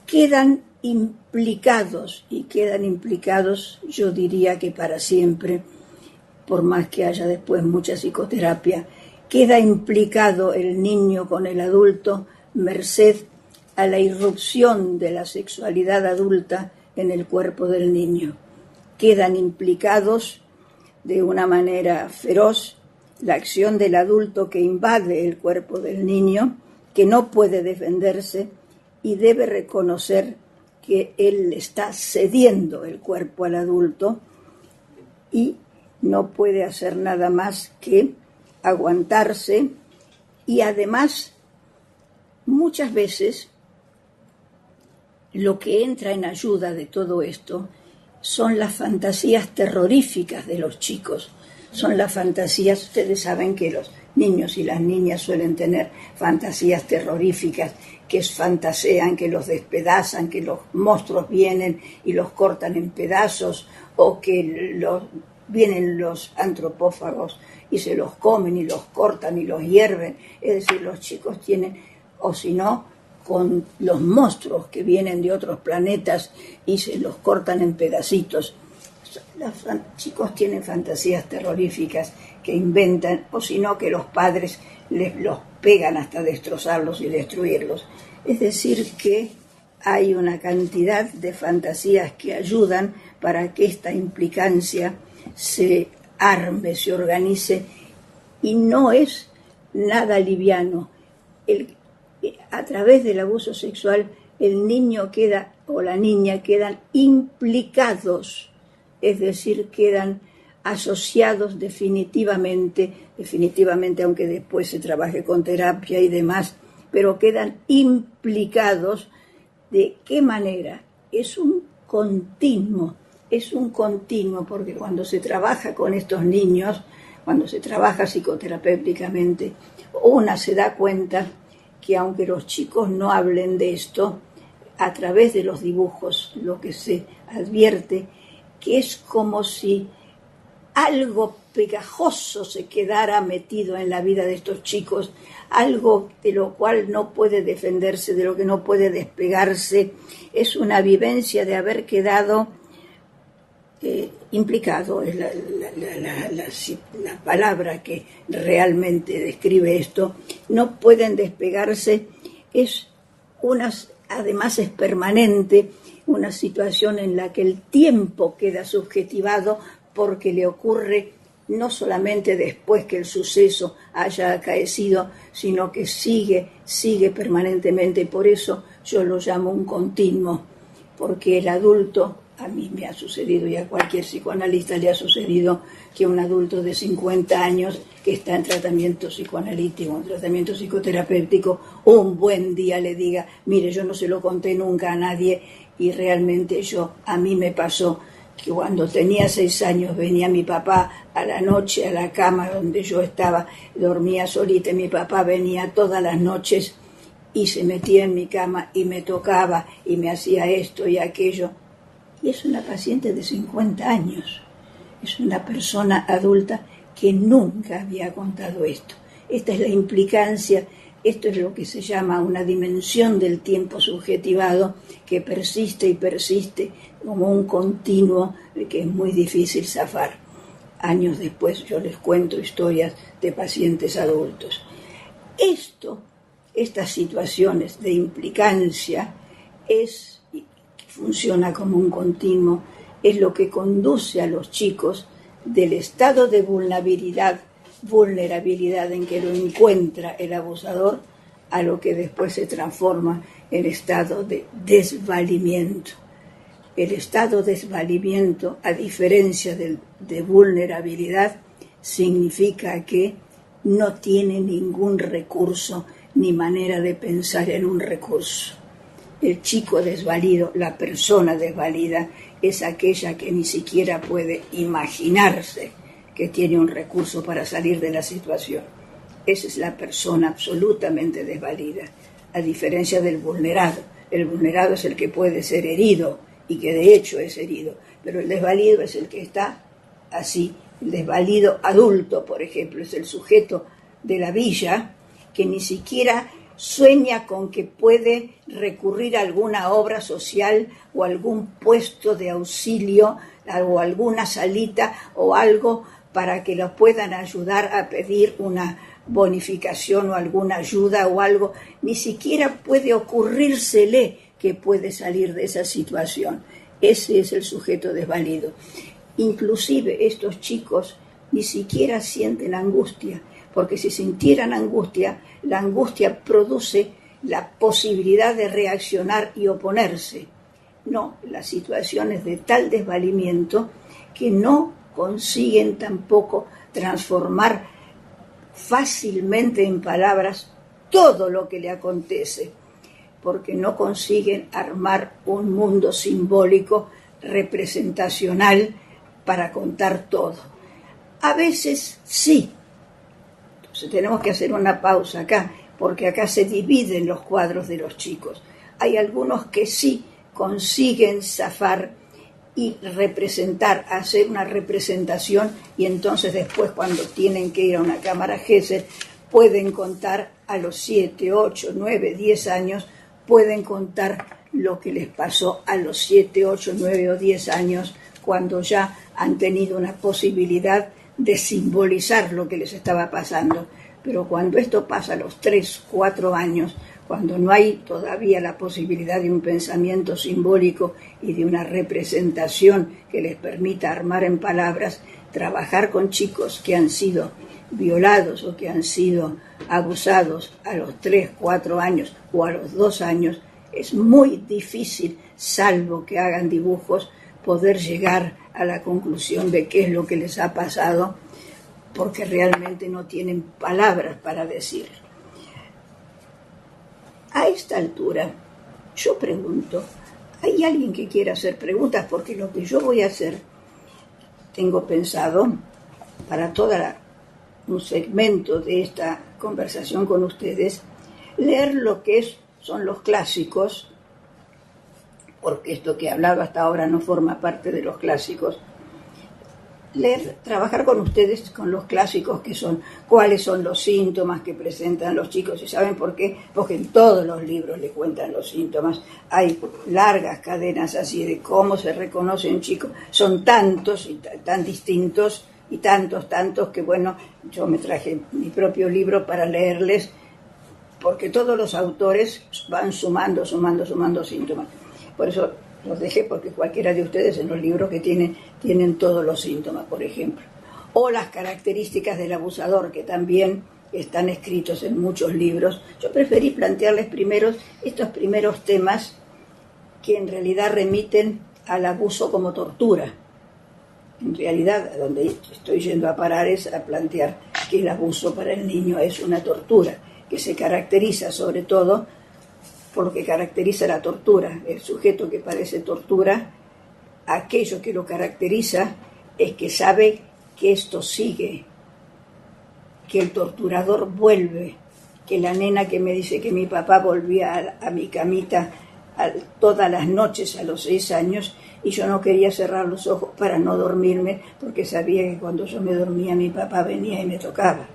quedan implicados, yo diría que para siempre, por más que haya después mucha psicoterapia, queda implicado el niño con el adulto merced a la irrupción de la sexualidad adulta en el cuerpo del niño. Quedan implicados de una manera feroz la acción del adulto que invade el cuerpo del niño, que no puede defenderse y debe reconocer que él está cediendo el cuerpo al adulto y no puede hacer nada más que aguantarse. Y además, muchas veces, lo que entra en ayuda de todo esto son las fantasías terroríficas de los chicos. Son las fantasías, ustedes saben que los niños y las niñas suelen tener fantasías terroríficas, que fantasean, que los despedazan, que los monstruos vienen y los cortan en pedazos, o que vienen los antropófagos y se los comen y los cortan y los hierven. Es decir, los chicos tienen, o si no, con los monstruos que vienen de otros planetas y se los cortan en pedacitos. Los chicos tienen fantasías terroríficas que inventan, o si no, que los padres los pegan hasta destrozarlos y destruirlos. Es decir, que hay una cantidad de fantasías que ayudan para que esta implicancia se arme, se organice, y no es nada liviano. A través del abuso sexual, el niño queda o la niña quedan implicados, es decir, quedan asociados definitivamente, aunque después se trabaje con terapia y demás, pero quedan implicados. ¿De qué manera? Es un continuo, porque cuando se trabaja con estos niños, cuando se trabaja psicoterapéuticamente, una se da cuenta que aunque los chicos no hablen de esto, a través de los dibujos lo que se advierte que es como si algo pegajoso se quedara metido en la vida de estos chicos, algo de lo cual no puede defenderse, de lo que no puede despegarse. Es una vivencia de haber quedado implicado, es la palabra que realmente describe esto. No pueden despegarse, además es permanente, una situación en la que el tiempo queda subjetivado porque le ocurre no solamente después que el suceso haya acaecido, sino que sigue permanentemente. Por eso yo lo llamo un continuo, porque el adulto, a mí me ha sucedido y a cualquier psicoanalista le ha sucedido, que un adulto de 50 años que está en tratamiento psicoanalítico, en tratamiento psicoterapéutico, un buen día le diga, mire, yo no se lo conté nunca a nadie, y realmente a mí me pasó que cuando tenía 6 años venía mi papá a la noche a la cama donde yo estaba, dormía solita, y mi papá venía todas las noches y se metía en mi cama y me tocaba y me hacía esto y aquello. Y es una paciente de 50 años, es una persona adulta que nunca había contado esto. Esta es la implicancia, esto es lo que se llama una dimensión del tiempo subjetivado que persiste y persiste como un continuo que es muy difícil zafar. Años después yo les cuento historias de pacientes adultos. Estas situaciones de implicancia funciona como un continuo, es lo que conduce a los chicos del estado de vulnerabilidad en que lo encuentra el abusador, a lo que después se transforma en estado de desvalimiento. El estado de desvalimiento, a diferencia de vulnerabilidad, significa que no tiene ningún recurso ni manera de pensar en un recurso. El chico desvalido, la persona desvalida, es aquella que ni siquiera puede imaginarse que tiene un recurso para salir de la situación. Esa es la persona absolutamente desvalida, a diferencia del vulnerado. El vulnerado es el que puede ser herido y que de hecho es herido, pero el desvalido es el que está así. El desvalido adulto, por ejemplo, es el sujeto de la villa que ni siquiera sueña con que puede recurrir a alguna obra social o algún puesto de auxilio o alguna salita o algo para que lo puedan ayudar a pedir una bonificación o alguna ayuda o algo. Ni siquiera puede ocurrírsele que puede salir de esa situación. Ese es el sujeto desvalido. Inclusive estos chicos ni siquiera sienten angustia, porque si sintieran angustia, la angustia produce la posibilidad de reaccionar y oponerse. No, la situación es de tal desvalimiento que no consiguen tampoco transformar fácilmente en palabras todo lo que le acontece, porque no consiguen armar un mundo simbólico representacional para contar todo. A veces sí. Entonces tenemos que hacer una pausa acá, porque acá se dividen los cuadros de los chicos. Hay algunos que sí consiguen zafar y representar, hacer una representación, y entonces después cuando tienen que ir a una cámara Gesell pueden contar a los 7, 8, 9, 10 años, pueden contar lo que les pasó a los 7, 8, 9 o 10 años cuando ya han tenido una posibilidad de simbolizar lo que les estaba pasando. Pero cuando esto pasa a los 3, 4 años, cuando no hay todavía la posibilidad de un pensamiento simbólico y de una representación que les permita armar en palabras, trabajar con chicos que han sido violados o que han sido abusados a los 3, 4 años o a los 2 años, es muy difícil, salvo que hagan dibujos, poder llegar a la conclusión de qué es lo que les ha pasado, porque realmente no tienen palabras para decir. A esta altura, yo pregunto, ¿hay alguien que quiera hacer preguntas? Porque lo que yo voy a hacer, tengo pensado, para un segmento de esta conversación con ustedes, leer lo que son los clásicos, porque esto que he hablado hasta ahora no forma parte de los clásicos. Trabajar con ustedes con los clásicos, que son cuáles son los síntomas que presentan los chicos. ¿Y saben por qué? Porque en todos los libros les cuentan los síntomas. Hay largas cadenas así de cómo se reconoce un chico. Son tantos y tan distintos y tantos que, bueno, yo me traje mi propio libro para leerles, porque todos los autores van sumando síntomas. Por eso los dejé, porque cualquiera de ustedes en los libros que tienen todos los síntomas, por ejemplo. O las características del abusador, que también están escritos en muchos libros. Yo preferí plantearles primero estos primeros temas que en realidad remiten al abuso como tortura. En realidad, a donde estoy yendo a parar es a plantear que el abuso para el niño es una tortura, que se caracteriza sobre todo por lo que caracteriza la tortura. El sujeto que padece tortura, aquello que lo caracteriza es que sabe que esto sigue, que el torturador vuelve, que la nena que me dice que mi papá volvía a mi camita todas las noches a los 6 años y yo no quería cerrar los ojos para no dormirme, porque sabía que cuando yo me dormía mi papá venía y me tocaba.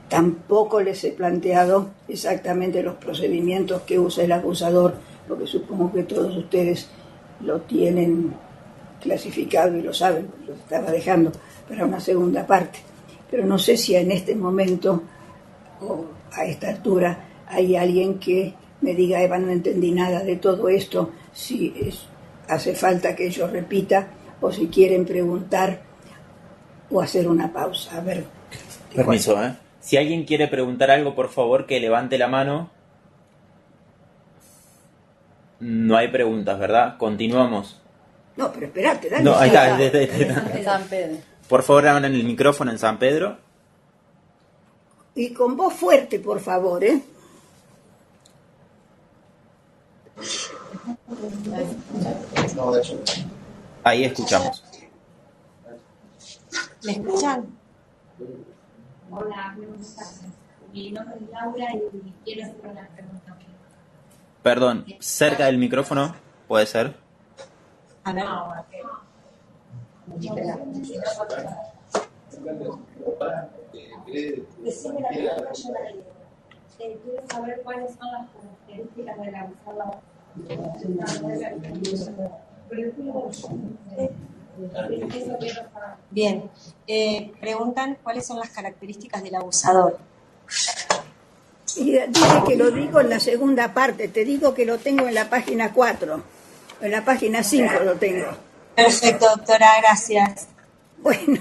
Tampoco les he planteado exactamente los procedimientos que usa el abusador, porque supongo que todos ustedes lo tienen clasificado y lo saben, lo estaba dejando para una segunda parte. Pero no sé si en este momento o a esta altura hay alguien que me diga: Eva, no entendí nada de todo esto, si hace falta que yo repita o si quieren preguntar o hacer una pausa. A ver. Permiso, Si alguien quiere preguntar algo, por favor, que levante la mano. No hay preguntas, ¿verdad? Continuamos. No, pero espérate, dale. No, ahí está. En San Pedro. Por favor, abran el micrófono en San Pedro. Y con voz fuerte, por favor, Ahí escuchamos. ¿Me escuchan? Hola, buenas tardes. Mi nombre es Laura y quiero hacer una pregunta. Perdón, cerca del micrófono, ¿puede ser? A ver. Decime la pregunta, yo la leo. Quiero saber cuáles son las características del abusador. Bien. Preguntan cuáles son las características del abusador. Y dije que lo digo en la segunda parte, te digo que lo tengo en la página 4, en la página 5 lo tengo. Perfecto, doctora, gracias. Bueno,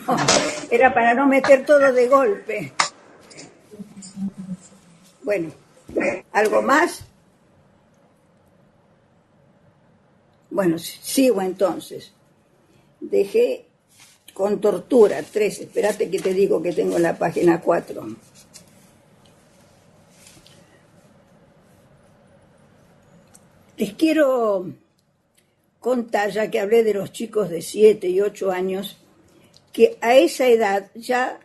era para no meter todo de golpe. Bueno, ¿algo más? Bueno, sigo entonces. Dejé con tortura 3, espérate que te digo que tengo en la página 4. Les quiero contar, ya que hablé de los chicos de 7 y 8 años, que a esa edad ya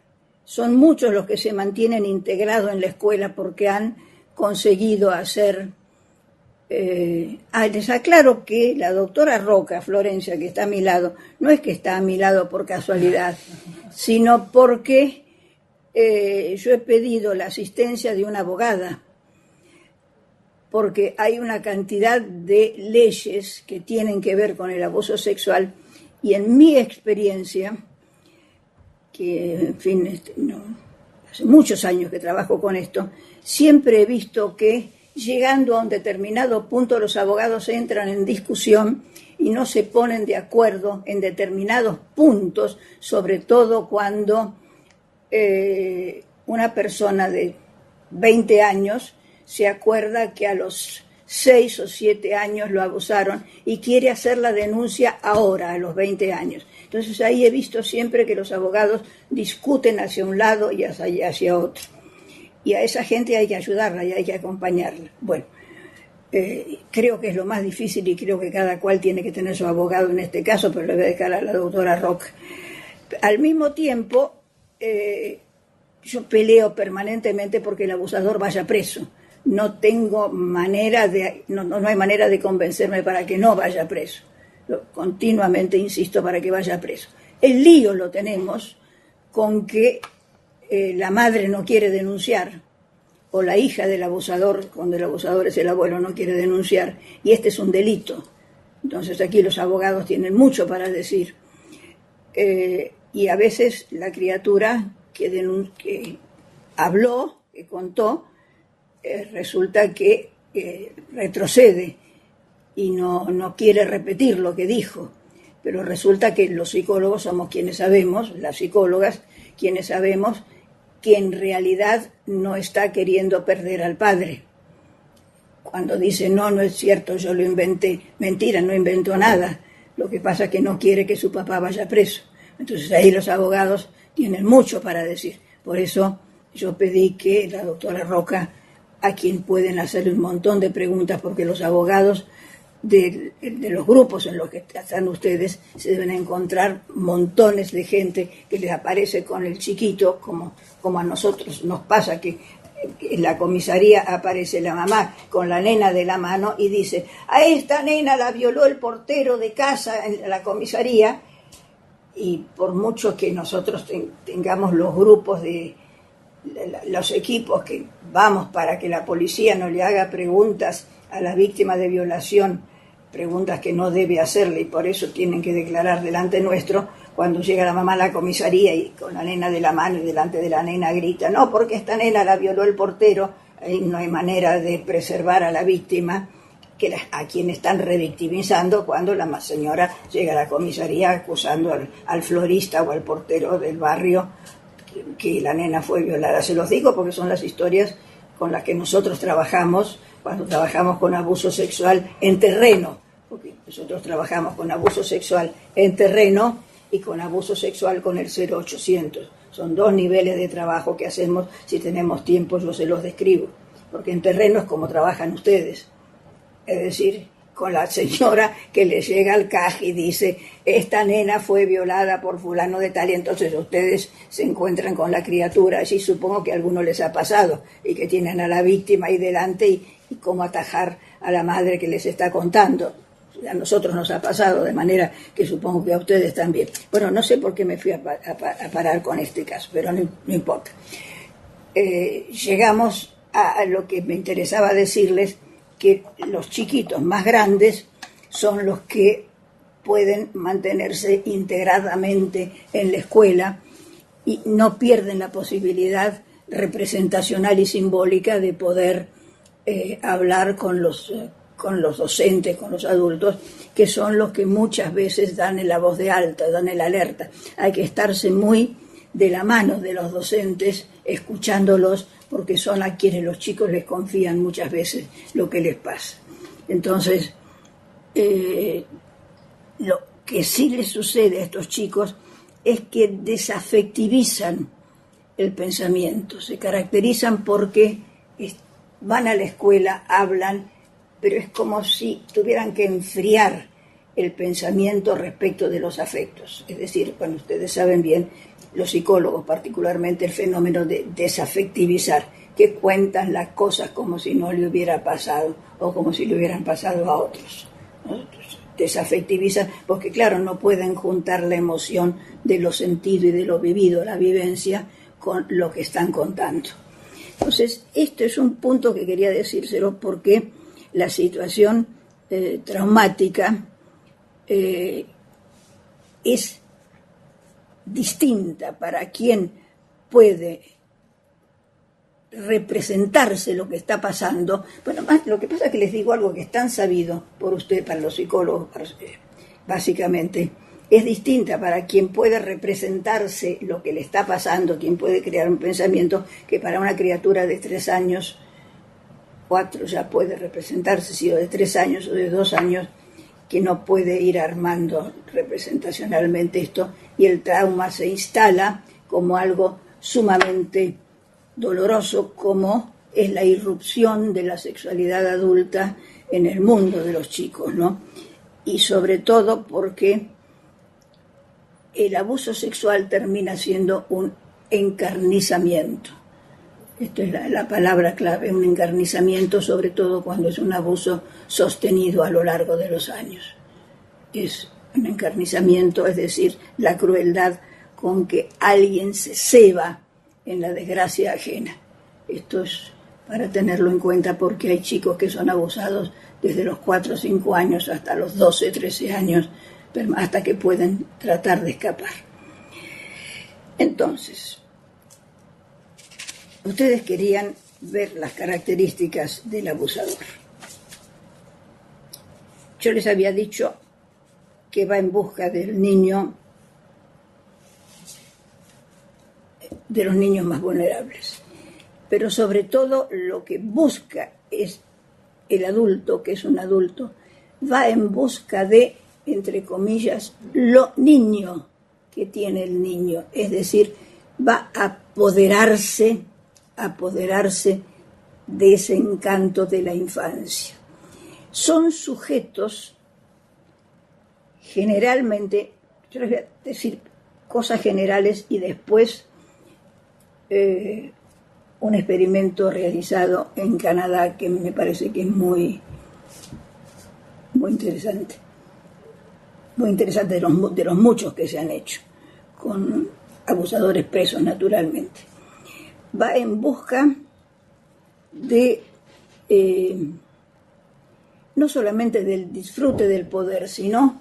son muchos los que se mantienen integrados en la escuela porque han conseguido hacer... les aclaro que la doctora Roca, Florencia, que está a mi lado, no es que está a mi lado por casualidad, sino porque yo he pedido la asistencia de una abogada, porque hay una cantidad de leyes que tienen que ver con el abuso sexual y en mi experiencia, que en fin, hace muchos años que trabajo con esto, siempre he visto que llegando a un determinado punto los abogados entran en discusión y no se ponen de acuerdo en determinados puntos, sobre todo cuando una persona de 20 años se acuerda que a los 6 o 7 años lo abusaron y quiere hacer la denuncia ahora, a los 20 años. Entonces ahí he visto siempre que los abogados discuten hacia un lado y hacia otro. Y a esa gente hay que ayudarla y hay que acompañarla. Bueno, creo que es lo más difícil y creo que cada cual tiene que tener su abogado en este caso, pero le voy a dejar a la doctora Roca. Al mismo tiempo, yo peleo permanentemente porque el abusador vaya preso. No tengo manera no hay manera de convencerme para que no vaya preso. Continuamente insisto para que vaya preso. El lío lo tenemos con que la madre no quiere denunciar, o la hija del abusador, cuando el abusador es el abuelo, no quiere denunciar, y este es un delito. Entonces aquí los abogados tienen mucho para decir. Y a veces la criatura que habló, que contó, resulta que retrocede y no quiere repetir lo que dijo, pero resulta que los psicólogos somos quienes sabemos, las psicólogas, quienes sabemos que en realidad no está queriendo perder al padre. Cuando dice, no es cierto, yo lo inventé, mentira, no inventó nada, lo que pasa es que no quiere que su papá vaya preso. Entonces ahí los abogados tienen mucho para decir. Por eso yo pedí que la doctora Roca, a quien pueden hacerle un montón de preguntas, porque los abogados de los grupos en los que están ustedes se deben encontrar montones de gente que les aparece con el chiquito, como a nosotros nos pasa, que en la comisaría aparece la mamá con la nena de la mano y dice, a esta nena la violó el portero de casa en la comisaría. Y por mucho que nosotros tengamos los grupos de los equipos que vamos para que la policía no le haga preguntas a la víctima de violación, preguntas que no debe hacerle, y por eso tienen que declarar delante nuestro, cuando llega la mamá a la comisaría y con la nena de la mano y delante de la nena grita, no, porque esta nena la violó el portero, ahí no hay manera de preservar a la víctima, a quien están revictimizando cuando la señora llega a la comisaría acusando al florista o al portero del barrio que la nena fue violada. Se los digo porque son las historias con las que nosotros trabajamos cuando trabajamos con abuso sexual en terreno, porque nosotros trabajamos con abuso sexual en terreno y con abuso sexual con el 0800. Son dos niveles de trabajo que hacemos. Si tenemos tiempo yo se los describo, porque en terreno es como trabajan ustedes. Es decir, con la señora que le llega al CAJ y dice, esta nena fue violada por fulano de tal, y entonces ustedes se encuentran con la criatura, así supongo que a alguno les ha pasado, y que tienen a la víctima ahí delante y cómo atajar a la madre que les está contando. A nosotros nos ha pasado, de manera que supongo que a ustedes también. Bueno, no sé por qué me fui a parar con este caso, pero no importa. Llegamos a lo que me interesaba decirles, que los chiquitos más grandes son los que pueden mantenerse integradamente en la escuela y no pierden la posibilidad representacional y simbólica de poder hablar con los docentes, con los adultos, que son los que muchas veces dan la voz de alta, dan el alerta. Hay que estarse muy de la mano de los docentes, escuchándolos, porque son a quienes los chicos les confían muchas veces lo que les pasa. Entonces, lo que sí les sucede a estos chicos es que desafectivizan el pensamiento, se caracterizan porque van a la escuela, hablan, pero es como si tuvieran que enfriar el pensamiento respecto de los afectos. Es decir, cuando ustedes saben bien, los psicólogos particularmente, el fenómeno de desafectivizar, que cuentan las cosas como si no le hubiera pasado o como si le hubieran pasado a otros, ¿no? Desafectivizan porque, claro, no pueden juntar la emoción de lo sentido y de lo vivido, la vivencia, con lo que están contando. Entonces, esto es un punto que quería decírselo porque la situación traumática es distinta para quien puede representarse lo que está pasando. Bueno, más lo que pasa es que les digo algo que es tan sabido por usted, para los psicólogos, básicamente, es distinta para quien puede representarse lo que le está pasando, quien puede crear un pensamiento, que para una criatura de 3 años, 4 ya puede representarse, si o de 3 años o de 2 años, que no puede ir armando representacionalmente esto, y el trauma se instala como algo sumamente doloroso, como es la irrupción de la sexualidad adulta en el mundo de los chicos, ¿no? Y sobre todo porque el abuso sexual termina siendo un encarnizamiento. Esta es la palabra clave, un encarnizamiento, sobre todo cuando es un abuso sostenido a lo largo de los años. Es un encarnizamiento, es decir, la crueldad con que alguien se ceba en la desgracia ajena. Esto es para tenerlo en cuenta, porque hay chicos que son abusados desde los 4 o 5 años hasta los 12, 13 años, hasta que pueden tratar de escapar. Entonces, ustedes querían ver las características del abusador. Yo les había dicho que va en busca del niño, de los niños más vulnerables. Pero sobre todo lo que busca es el adulto, que es un adulto, va en busca de, entre comillas, lo niño que tiene el niño. Es decir, va a apoderarse de ese encanto de la infancia. Son sujetos, generalmente, yo les voy a decir cosas generales y después un experimento realizado en Canadá que me parece que es muy interesante. Muy interesante de los muchos que se han hecho, con abusadores presos naturalmente. Va en busca de no solamente del disfrute del poder, sino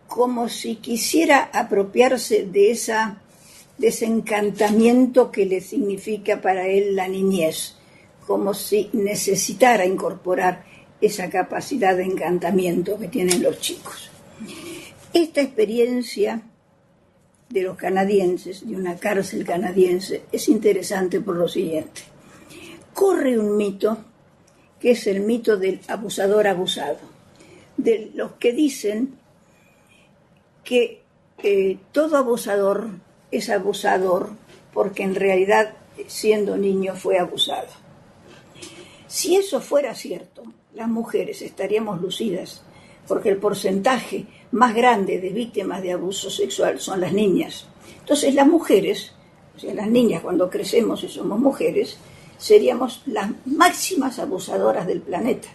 como si quisiera apropiarse de ese encantamiento que le significa para él la niñez, como si necesitara incorporar esa capacidad de encantamiento que tienen los chicos. Esta experiencia de los canadienses, de una cárcel canadiense, es interesante por lo siguiente. Corre un mito, que es el mito del abusador abusado, de los que dicen que todo abusador es abusador porque en realidad, siendo niño, fue abusado. Si eso fuera cierto, las mujeres estaríamos lucidas, porque el porcentaje más grande de víctimas de abuso sexual son las niñas. Entonces las mujeres, o sea, las niñas cuando crecemos y somos mujeres, seríamos las máximas abusadoras del planeta.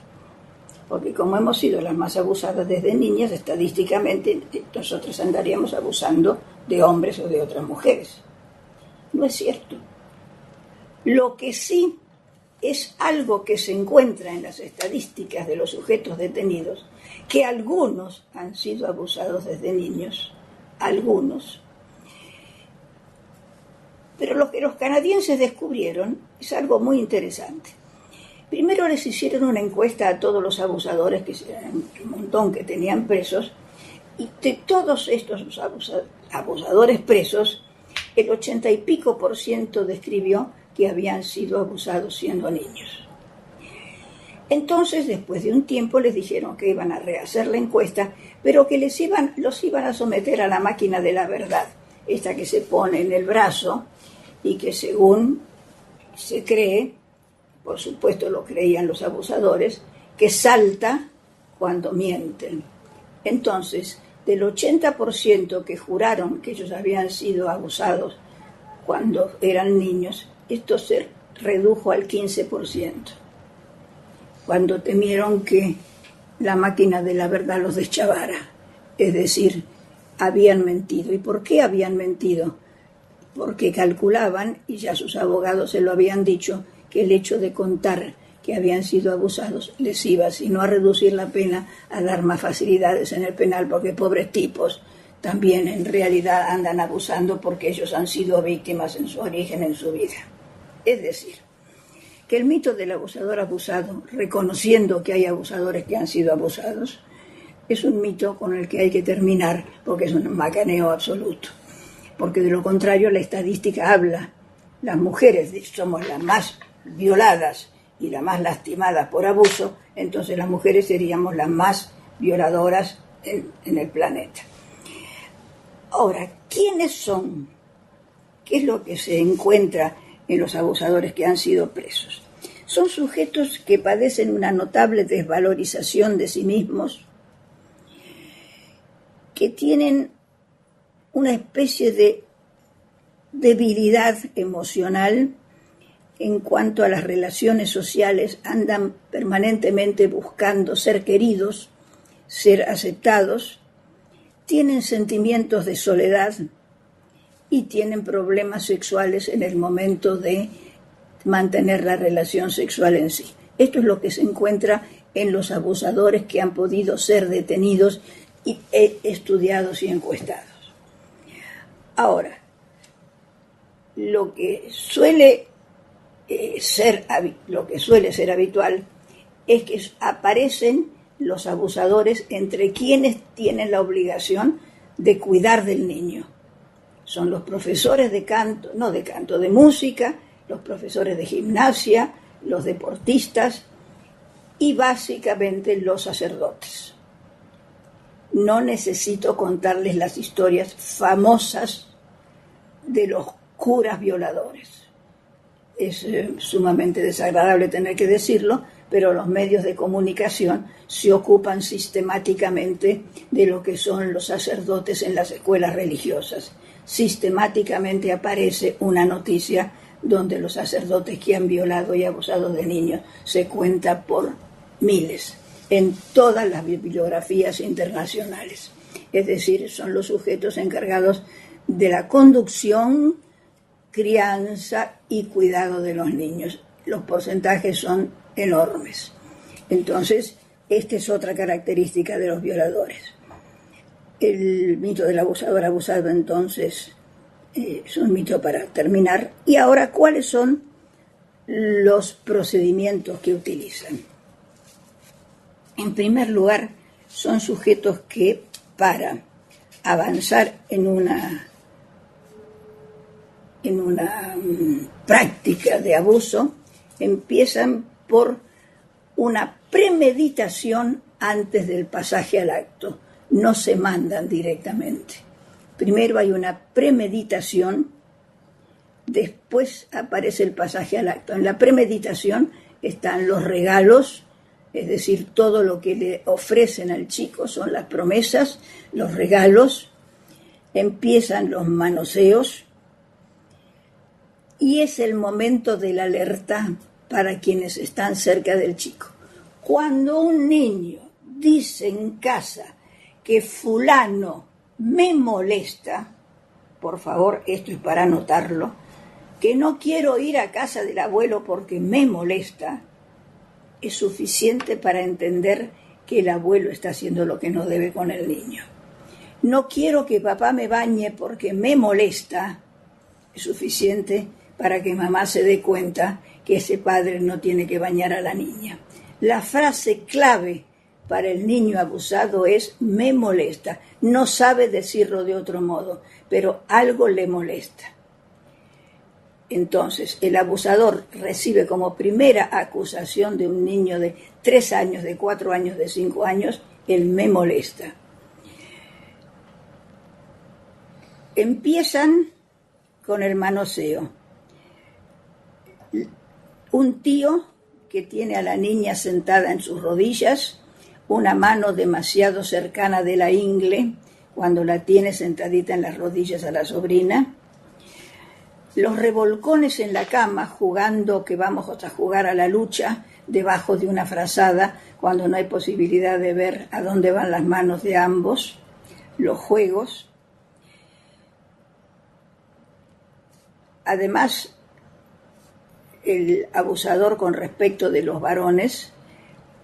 Porque como hemos sido las más abusadas desde niñas, estadísticamente nosotros andaríamos abusando de hombres o de otras mujeres. No es cierto. Lo que sí es algo que se encuentra en las estadísticas de los sujetos detenidos, que algunos han sido abusados desde niños, algunos. Pero lo que los canadienses descubrieron es algo muy interesante. Primero les hicieron una encuesta a todos los abusadores, que eran un montón que tenían presos, y de todos estos abusadores presos, el 80 y pico % describió que habían sido abusados siendo niños. Entonces, después de un tiempo, les dijeron que iban a rehacer la encuesta, pero que los iban a someter a la máquina de la verdad, esta que se pone en el brazo y que, según se cree, por supuesto lo creían los abusadores, que salta cuando mienten. Entonces, del 80% que juraron que ellos habían sido abusados cuando eran niños, esto se redujo al 15%, cuando temieron que la máquina de la verdad los deschavara, es decir, habían mentido. ¿Y por qué habían mentido? Porque calculaban, y ya sus abogados se lo habían dicho, que el hecho de contar que habían sido abusados les iba, sino a reducir la pena, a dar más facilidades en el penal, porque pobres tipos también en realidad andan abusando porque ellos han sido víctimas en su origen, en su vida. Es decir, que el mito del abusador abusado, reconociendo que hay abusadores que han sido abusados, es un mito con el que hay que terminar, porque es un macaneo absoluto. Porque de lo contrario la estadística habla. Las mujeres somos las más violadas y las más lastimadas por abuso, entonces las mujeres seríamos las más violadoras en el planeta. Ahora, ¿quiénes son? ¿Qué es lo que se encuentra en los abusadores que han sido presos? Son sujetos que padecen una notable desvalorización de sí mismos, que tienen una especie de debilidad emocional en cuanto a las relaciones sociales, andan permanentemente buscando ser queridos, ser aceptados, tienen sentimientos de soledad y tienen problemas sexuales en el momento de mantener la relación sexual en sí. Esto es lo que se encuentra en los abusadores que han podido ser detenidos y estudiados y encuestados. Ahora, lo que suele ser habitual es que aparecen los abusadores entre quienes tienen la obligación de cuidar del niño. Son los profesores de canto, no de canto, de música, los profesores de gimnasia, los deportistas y básicamente los sacerdotes. No necesito contarles las historias famosas de los curas violadores. Es sumamente desagradable tener que decirlo, pero los medios de comunicación se ocupan sistemáticamente de lo que son los sacerdotes en las escuelas religiosas. Sistemáticamente aparece una noticia donde los sacerdotes que han violado y abusado de niños se cuenta por miles en todas las bibliografías internacionales. Es decir, son los sujetos encargados de la conducción, crianza y cuidado de los niños. Los porcentajes son enormes. Entonces, esta es otra característica de los violadores. El mito del abusador abusado, entonces, es un mito para terminar. Y ahora, ¿cuáles son los procedimientos que utilizan? En primer lugar, son sujetos que para avanzar en una práctica de abuso, empiezan por una premeditación antes del pasaje al acto. No se mandan directamente. Primero hay una premeditación, después aparece el pasaje al acto. En la premeditación están los regalos, es decir, todo lo que le ofrecen al chico son las promesas, los regalos, empiezan los manoseos y es el momento de la alerta para quienes están cerca del chico. Cuando un niño dice en casa que fulano me molesta, por favor, esto es para anotarlo, que no quiero ir a casa del abuelo porque me molesta, es suficiente para entender que el abuelo está haciendo lo que no debe con el niño. No quiero que papá me bañe porque me molesta, es suficiente para que mamá se dé cuenta que ese padre no tiene que bañar a la niña. La frase clave para el niño abusado es me molesta. No sabe decirlo de otro modo, pero algo le molesta. Entonces, el abusador recibe como primera acusación de un niño de 3 años, de 4 años, de 5 años, el me molesta. Empiezan con el manoseo. Un tío que tiene a la niña sentada en sus rodillas, una mano demasiado cercana de la ingle, cuando la tiene sentadita en las rodillas a la sobrina, los revolcones en la cama jugando que vamos a jugar a la lucha debajo de una frazada cuando no hay posibilidad de ver a dónde van las manos de ambos, los juegos. Además, el abusador con respecto de los varones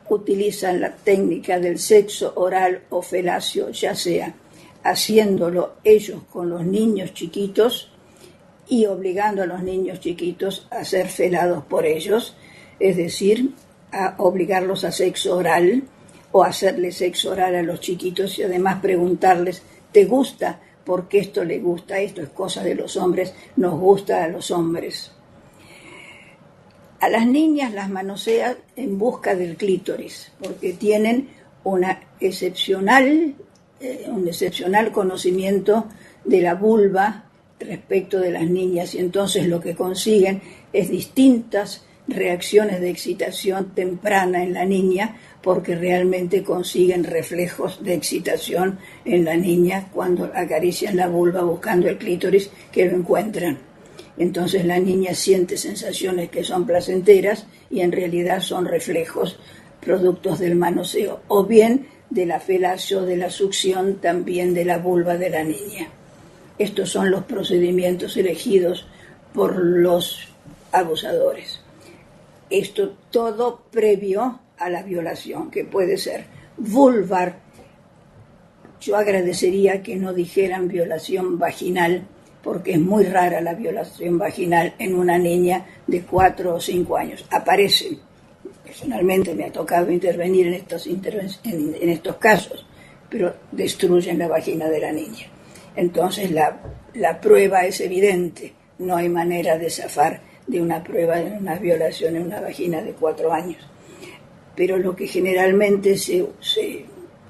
utilizan la técnica del sexo oral o felacio, ya sea haciéndolo ellos con los niños chiquitos y obligando a los niños chiquitos a ser felados por ellos, es decir, a obligarlos a sexo oral o hacerle sexo oral a los chiquitos y además preguntarles, ¿te gusta? Porque esto le gusta, esto es cosa de los hombres, nos gusta a los hombres. A las niñas las manosea en busca del clítoris, porque tienen un excepcional conocimiento de la vulva respecto de las niñas, y entonces lo que consiguen es distintas reacciones de excitación temprana en la niña, porque realmente consiguen reflejos de excitación en la niña cuando acarician la vulva buscando el clítoris, que lo encuentran. Entonces la niña siente sensaciones que son placenteras y en realidad son reflejos productos del manoseo, o bien de la felacio, de la succión también de la vulva de la niña. Estos son los procedimientos elegidos por los abusadores. Esto todo previo a la violación, que puede ser vulvar. Yo agradecería que no dijeran violación vaginal, porque es muy rara la violación vaginal en una niña de 4 o 5 años. Aparece. Personalmente me ha tocado intervenir en estos casos, pero destruyen la vagina de la niña. Entonces la prueba es evidente. No hay manera de zafar de una prueba de una violación en una vagina de 4 años. Pero lo que generalmente se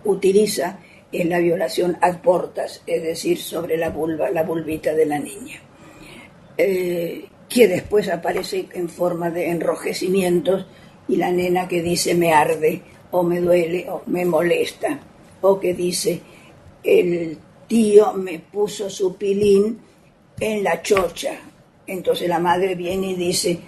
utiliza es la violación ad portas, es decir, sobre la vulva, la vulvita de la niña, que después aparece en forma de enrojecimientos y la nena que dice me arde, o me duele, o me molesta, o que dice el tío me puso su pilín en la chocha. Entonces la madre viene y dice,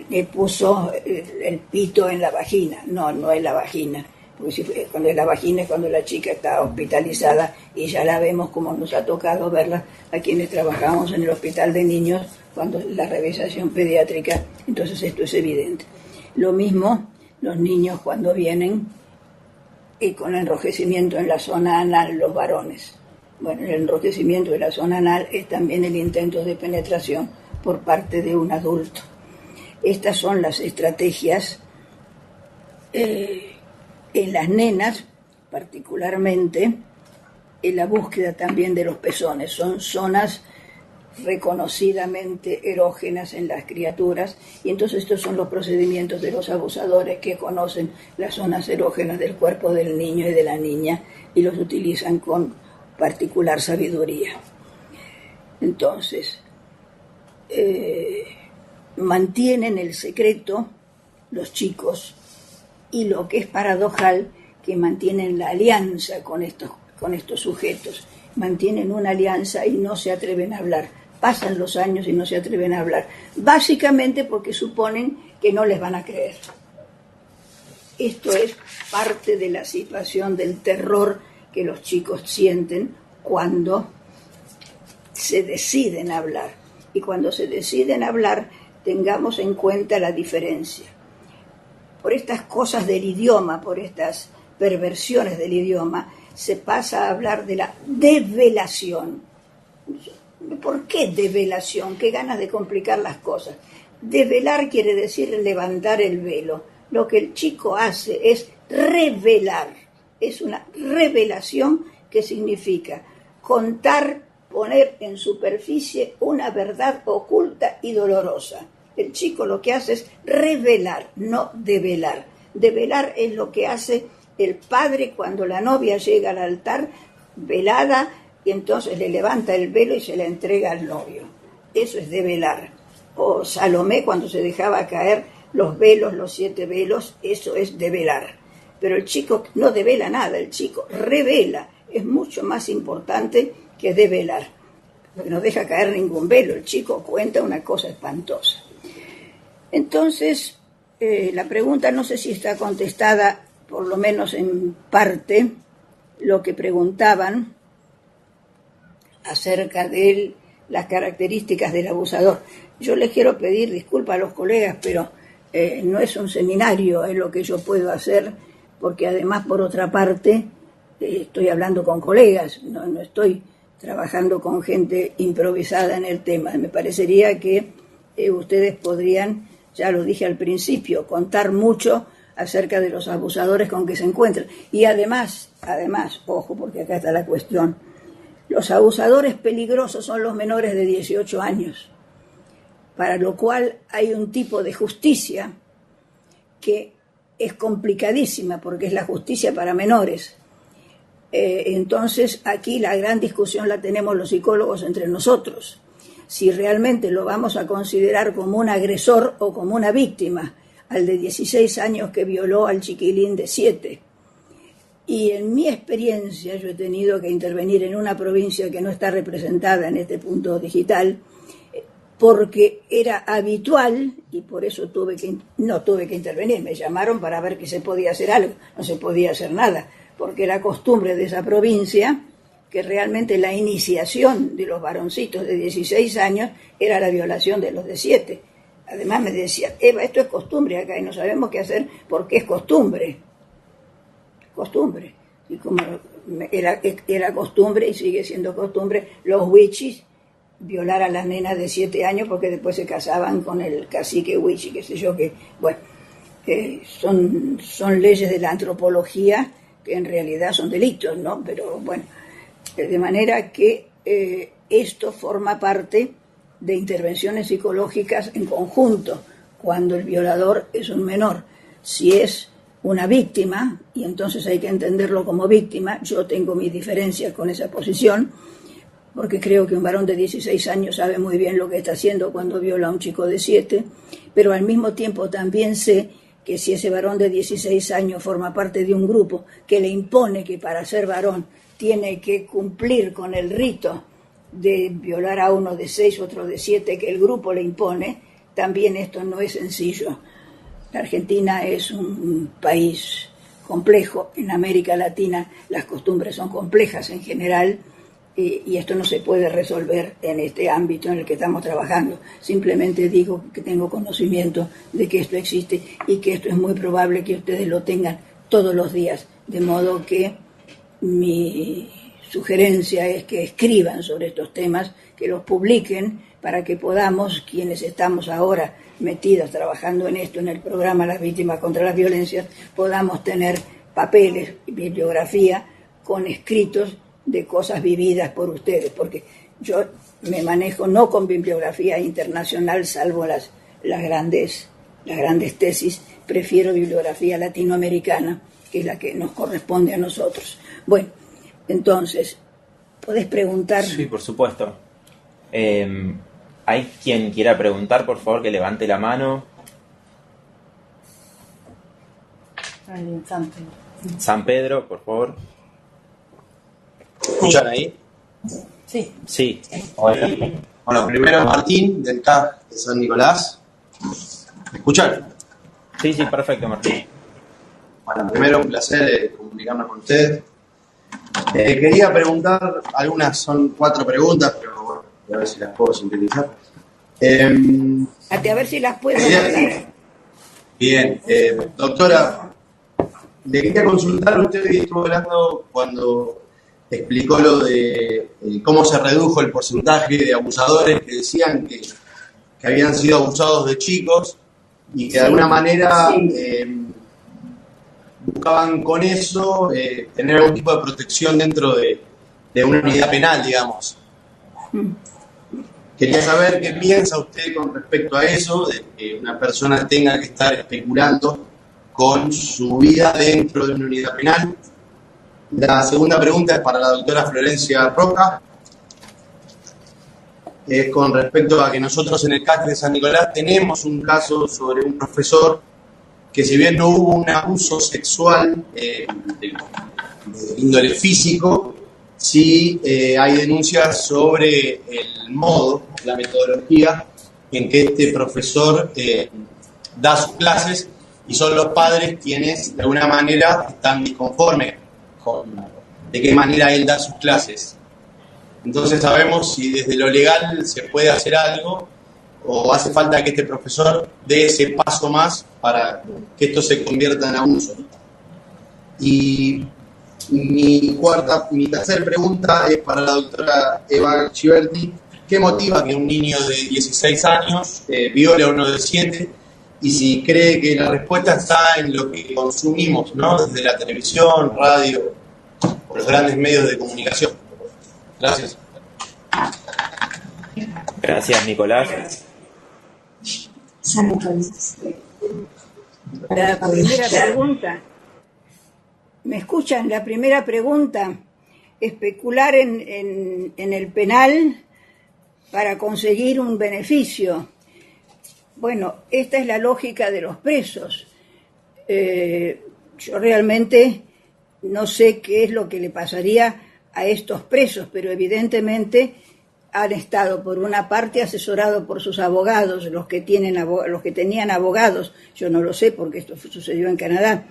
le puso el pito en la vagina. No es la vagina, porque cuando es la vagina es cuando la chica está hospitalizada, y ya la vemos como nos ha tocado verla a quienes trabajamos en el hospital de niños, cuando la revisación pediátrica. Entonces esto es evidente. Lo mismo los niños cuando vienen con enrojecimiento en la zona anal, los varones. Bueno, el enrojecimiento de la zona anal es también el intento de penetración por parte de un adulto. Estas son las estrategias en las nenas, particularmente en la búsqueda también de los pezones. Son zonas reconocidamente erógenas en las criaturas, y entonces estos son los procedimientos de los abusadores, que conocen las zonas erógenas del cuerpo del niño y de la niña y los utilizan con particular sabiduría. Entonces, mantienen el secreto los chicos, y lo que es paradojal, que mantienen la alianza con estos sujetos, mantienen una alianza y no se atreven a hablar. Pasan los años y no se atreven a hablar, básicamente porque suponen que no les van a creer. Esto es parte de la situación del terror que los chicos sienten cuando se deciden a hablar. Y cuando se deciden a hablar, tengamos en cuenta la diferencia. Por estas cosas del idioma, por estas perversiones del idioma, se pasa a hablar de la develación. ¿Por qué develación? Qué ganas de complicar las cosas. Develar quiere decir levantar el velo. Lo que el chico hace es revelar. Es una revelación que significa contar, poner en superficie una verdad oculta y dolorosa. El chico lo que hace es revelar, no develar. Develar es lo que hace el padre cuando la novia llega al altar velada, y entonces le levanta el velo y se la entrega al novio. Eso es develar. O Salomé cuando se dejaba caer los velos, los 7 velos, eso es develar. Pero el chico no devela nada, el chico revela. Es mucho más importante que develar, porque no deja caer ningún velo. El chico cuenta una cosa espantosa. Entonces, la pregunta no sé si está contestada, por lo menos en parte, lo que preguntaban acerca de las características del abusador. Yo les quiero pedir disculpas a los colegas, pero no es un seminario, es lo que yo puedo hacer, porque además, por otra parte, estoy hablando con colegas, no estoy trabajando con gente improvisada en el tema. Me parecería que ustedes podrían, ya lo dije al principio, contar mucho acerca de los abusadores con que se encuentran. Y además, ojo, porque acá está la cuestión, los abusadores peligrosos son los menores de 18 años, para lo cual hay un tipo de justicia que es complicadísima, porque es la justicia para menores. Entonces, aquí la gran discusión la tenemos los psicólogos entre nosotros, si realmente lo vamos a considerar como un agresor o como una víctima, al de 16 años que violó al chiquilín de 7. Y en mi experiencia, yo he tenido que intervenir en una provincia que no está representada en este punto digital, porque era habitual, y por eso no tuve que intervenir, me llamaron para ver que se podía hacer algo, no se podía hacer nada, porque era costumbre de esa provincia que realmente la iniciación de los varoncitos de 16 años era la violación de los de 7. Además me decía, Eva, esto es costumbre acá y no sabemos qué hacer porque es costumbre. Costumbre. Y como era costumbre y sigue siendo costumbre, los huichis violar a las nenas de 7 años porque después se casaban con el cacique huichi, qué sé yo, que bueno, son leyes de la antropología que en realidad son delitos, ¿no? Pero bueno, de manera que esto forma parte de intervenciones psicológicas en conjunto cuando el violador es un menor. Si es una víctima, y entonces hay que entenderlo como víctima, yo tengo mis diferencias con esa posición, porque creo que un varón de 16 años sabe muy bien lo que está haciendo cuando viola a un chico de 7, pero al mismo tiempo también sé que si ese varón de 16 años forma parte de un grupo que le impone que para ser varón tiene que cumplir con el rito de violar a uno de 6, otro de 7, que el grupo le impone, también esto no es sencillo. La Argentina es un país complejo, en América Latina las costumbres son complejas en general, y esto no se puede resolver en este ámbito en el que estamos trabajando. Simplemente digo que tengo conocimiento de que esto existe y que esto es muy probable que ustedes lo tengan todos los días, de modo que mi sugerencia es que escriban sobre estos temas, que los publiquen para que podamos, quienes estamos ahora metidos trabajando en esto, en el programa Las Víctimas contra las Violencias, podamos tener papeles y bibliografía con escritos de cosas vividas por ustedes, porque yo me manejo no con bibliografía internacional, salvo las grandes tesis, prefiero bibliografía latinoamericana, que es la que nos corresponde a nosotros. Bueno, entonces, ¿podés preguntar? Sí, por supuesto. ¿Hay quien quiera preguntar, por favor, que levante la mano? San Pedro, por favor. ¿Escuchan ahí? Sí. Sí. Bueno, primero Martín, del CAP de San Nicolás. ¿Me escuchan? Sí, perfecto, Martín. Bueno, primero un placer comunicarnos con ustedes. Quería preguntar, algunas son 4 preguntas, pero bueno, a ver si las puedo sintetizar. A ver si las puedo hablar. Bien, doctora, le quería consultar, usted estuvo hablando cuando explicó lo de cómo se redujo el porcentaje de abusadores que decían que habían sido abusados de chicos y que de alguna manera buscaban con eso tener algún tipo de protección dentro de una unidad penal, digamos. Quería saber qué piensa usted con respecto a eso, de que una persona tenga que estar especulando con su vida dentro de una unidad penal. La segunda pregunta es para la doctora Florencia Roca, con respecto a que nosotros en el CAC de San Nicolás tenemos un caso sobre un profesor que, si bien no hubo un abuso sexual de índole físico, sí hay denuncias sobre el modo, la metodología en que este profesor da sus clases, y son los padres quienes de alguna manera están disconformes de qué manera él da sus clases. Entonces sabemos si desde lo legal se puede hacer algo o hace falta que este profesor dé ese paso más para que esto se convierta en abuso. Y mi tercera pregunta es para la doctora Eva Chiverti. ¿Qué motiva que un niño de 16 años viole a uno de 7 y si cree que la respuesta está en lo que consumimos, ¿no? Desde la televisión, radio, o los grandes medios de comunicación. Gracias. Gracias, Nicolás. La primera pregunta. ¿Me escuchan? La primera pregunta. Especular en el penal para conseguir un beneficio. Bueno, esta es la lógica de los presos. Yo realmente no sé qué es lo que le pasaría a estos presos, pero evidentemente han estado, por una parte, asesorados por sus abogados, los que tenían abogados. Yo no lo sé porque esto sucedió en Canadá,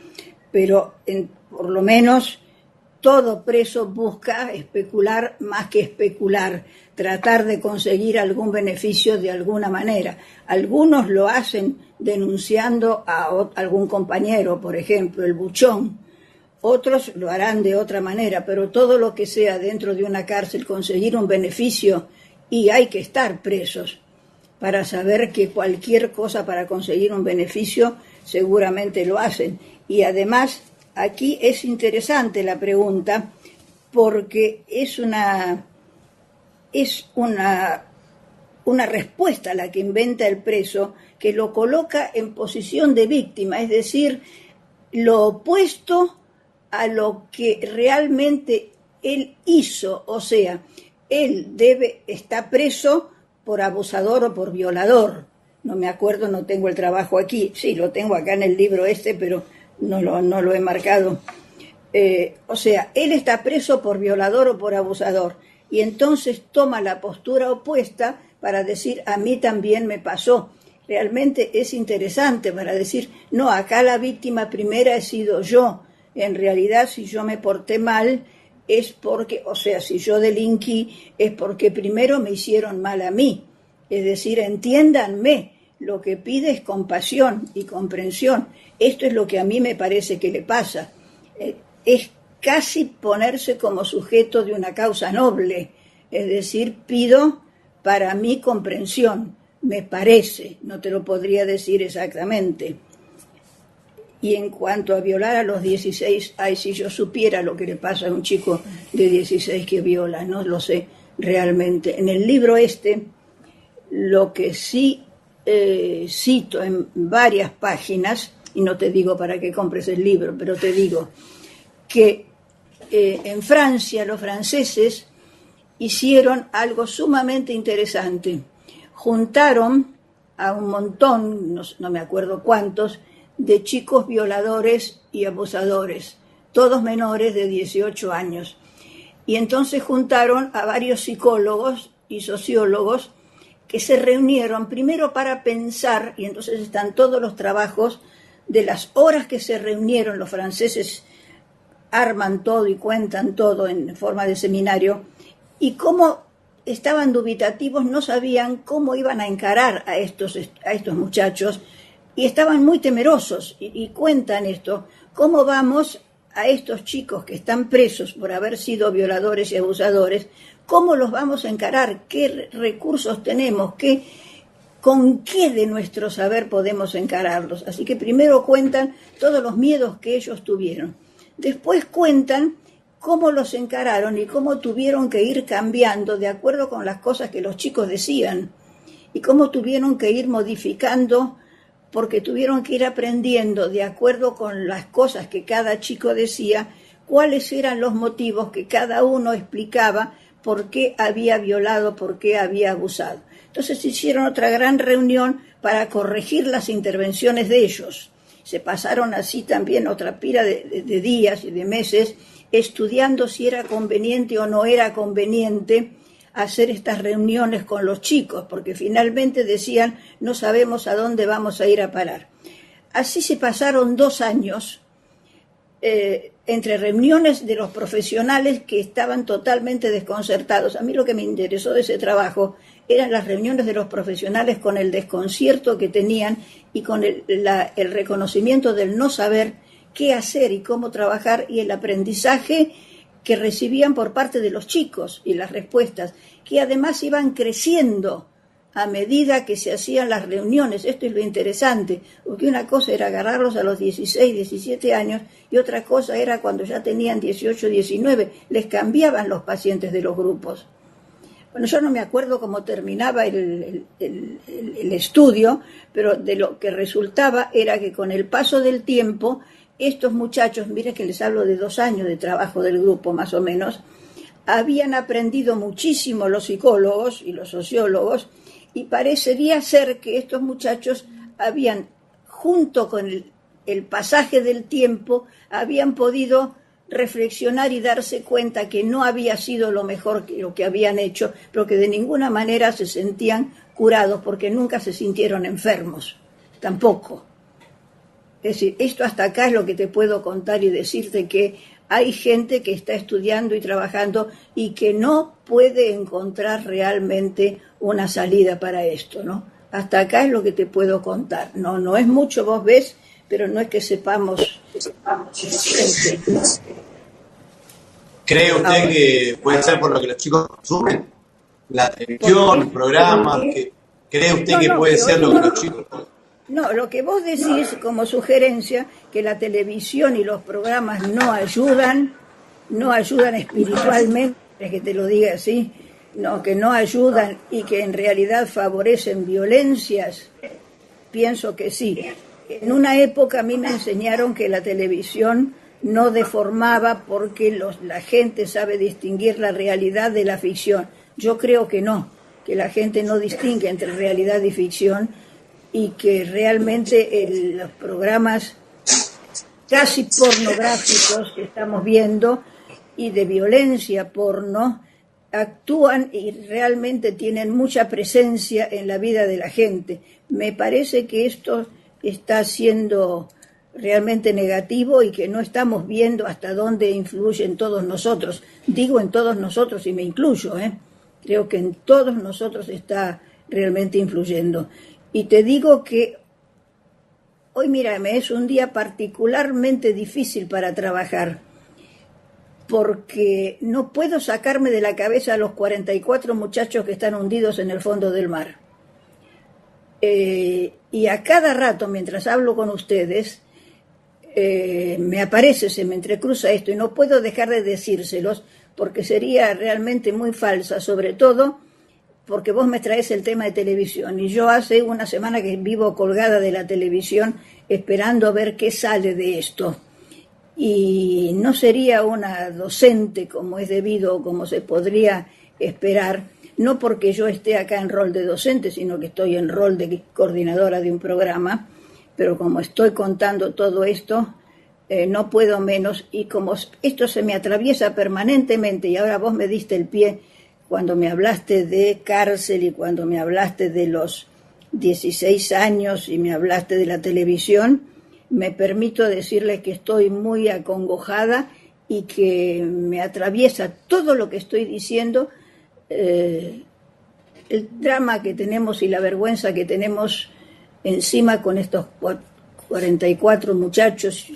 pero por lo menos todo preso busca especular más que especular, tratar de conseguir algún beneficio de alguna manera. Algunos lo hacen denunciando a algún compañero, por ejemplo, el buchón. Otros lo harán de otra manera, pero todo lo que sea dentro de una cárcel conseguir un beneficio, y hay que estar presos para saber que cualquier cosa para conseguir un beneficio seguramente lo hacen. Y además, aquí es interesante la pregunta porque es una respuesta la que inventa el preso, que lo coloca en posición de víctima, es decir, lo opuesto a lo que realmente él hizo. O sea, él está preso por abusador o por violador. No me acuerdo, no tengo el trabajo aquí. Sí, lo tengo acá en el libro pero no lo he marcado. O sea, él está preso por violador o por abusador. Y entonces toma la postura opuesta para decir, a mí también me pasó. Realmente es interesante para decir, no, acá la víctima primera he sido yo. En realidad, si yo me porté mal, es porque, o sea, si yo delinquí, es porque primero me hicieron mal a mí. Es decir, entiéndanme, lo que pide es compasión y comprensión. Esto es lo que a mí me parece que le pasa. Es casi ponerse como sujeto de una causa noble. Es decir, pido para mí comprensión. Me parece, no te lo podría decir exactamente. Y en cuanto a violar a los 16, ay, si yo supiera lo que le pasa a un chico de 16 que viola, no lo sé realmente. En el libro lo que sí cito en varias páginas, y no te digo para que compres el libro, pero te digo que en Francia los franceses hicieron algo sumamente interesante. Juntaron a un montón, no me acuerdo cuántos, de chicos violadores y abusadores, todos menores de 18 años. Y entonces juntaron a varios psicólogos y sociólogos que se reunieron primero para pensar, y entonces están todos los trabajos de las horas que se reunieron. Los franceses arman todo y cuentan todo en forma de seminario, y cómo estaban dubitativos, no sabían cómo iban a encarar a estos muchachos, y estaban muy temerosos, y cuentan esto, cómo vamos a estos chicos que están presos por haber sido violadores y abusadores, cómo los vamos a encarar, qué recursos tenemos, con qué de nuestro saber podemos encararlos. Así que primero cuentan todos los miedos que ellos tuvieron. Después cuentan cómo los encararon y cómo tuvieron que ir cambiando de acuerdo con las cosas que los chicos decían, y cómo tuvieron que ir modificando, porque tuvieron que ir aprendiendo de acuerdo con las cosas que cada chico decía, cuáles eran los motivos que cada uno explicaba, por qué había violado, por qué había abusado. Entonces hicieron otra gran reunión para corregir las intervenciones de ellos. Se pasaron así también otra pila de días y de meses estudiando si era conveniente o no era conveniente hacer estas reuniones con los chicos, porque finalmente decían, no sabemos a dónde vamos a ir a parar. Así se pasaron 2 años entre reuniones de los profesionales que estaban totalmente desconcertados. A mí lo que me interesó de ese trabajo eran las reuniones de los profesionales con el desconcierto que tenían y con el reconocimiento del no saber qué hacer y cómo trabajar, y el aprendizaje que recibían por parte de los chicos y las respuestas, que además iban creciendo a medida que se hacían las reuniones. Esto es lo interesante, porque una cosa era agarrarlos a los 16, 17 años y otra cosa era cuando ya tenían 18, 19, les cambiaban los pacientes de los grupos. Bueno, yo no me acuerdo cómo terminaba el estudio, pero de lo que resultaba era que con el paso del tiempo, estos muchachos, mire que les hablo de 2 años de trabajo del grupo más o menos, habían aprendido muchísimo los psicólogos y los sociólogos, y parecería ser que estos muchachos habían, junto con el pasaje del tiempo, habían podido reflexionar y darse cuenta que no había sido lo mejor que lo que habían hecho, pero que de ninguna manera se sentían curados porque nunca se sintieron enfermos, tampoco. Es decir, esto hasta acá es lo que te puedo contar y decirte que hay gente que está estudiando y trabajando y que no puede encontrar realmente una salida para esto, ¿no? Hasta acá es lo que te puedo contar. No es mucho, vos ves, pero no es que sepamos. ¿Cree usted que puede ser por lo que los chicos consumen? La televisión, los programas, ¿cree usted que puede ser lo que los chicos... No, lo que vos decís como sugerencia, que la televisión y los programas no ayudan espiritualmente, que te lo diga así, no, que no ayudan y que en realidad favorecen violencias, pienso que sí. En una época a mí me enseñaron que la televisión no deformaba porque la gente sabe distinguir la realidad de la ficción. Yo creo que no, que la gente no distingue entre realidad y ficción, y que realmente los programas casi pornográficos que estamos viendo y de violencia porno actúan y realmente tienen mucha presencia en la vida de la gente. Me parece que esto está siendo realmente negativo y que no estamos viendo hasta dónde influye en todos nosotros. Digo en todos nosotros y me incluyo, creo que en todos nosotros está realmente influyendo. Y te digo que hoy, mírame, es un día particularmente difícil para trabajar, porque no puedo sacarme de la cabeza a los 44 muchachos que están hundidos en el fondo del mar. Y a cada rato, mientras hablo con ustedes, me aparece, se me entrecruza esto, y no puedo dejar de decírselos, porque sería realmente muy falsa, sobre todo porque vos me traes el tema de televisión, y yo hace una semana que vivo colgada de la televisión esperando a ver qué sale de esto. Y no sería una docente como es debido o como se podría esperar, no porque yo esté acá en rol de docente, sino que estoy en rol de coordinadora de un programa, pero como estoy contando todo esto, no puedo menos, y como esto se me atraviesa permanentemente, y ahora vos me diste el pie cuando me hablaste de cárcel y cuando me hablaste de los 16 años y me hablaste de la televisión, me permito decirles que estoy muy acongojada y que me atraviesa todo lo que estoy diciendo, el drama que tenemos y la vergüenza que tenemos encima con estos 44 muchachos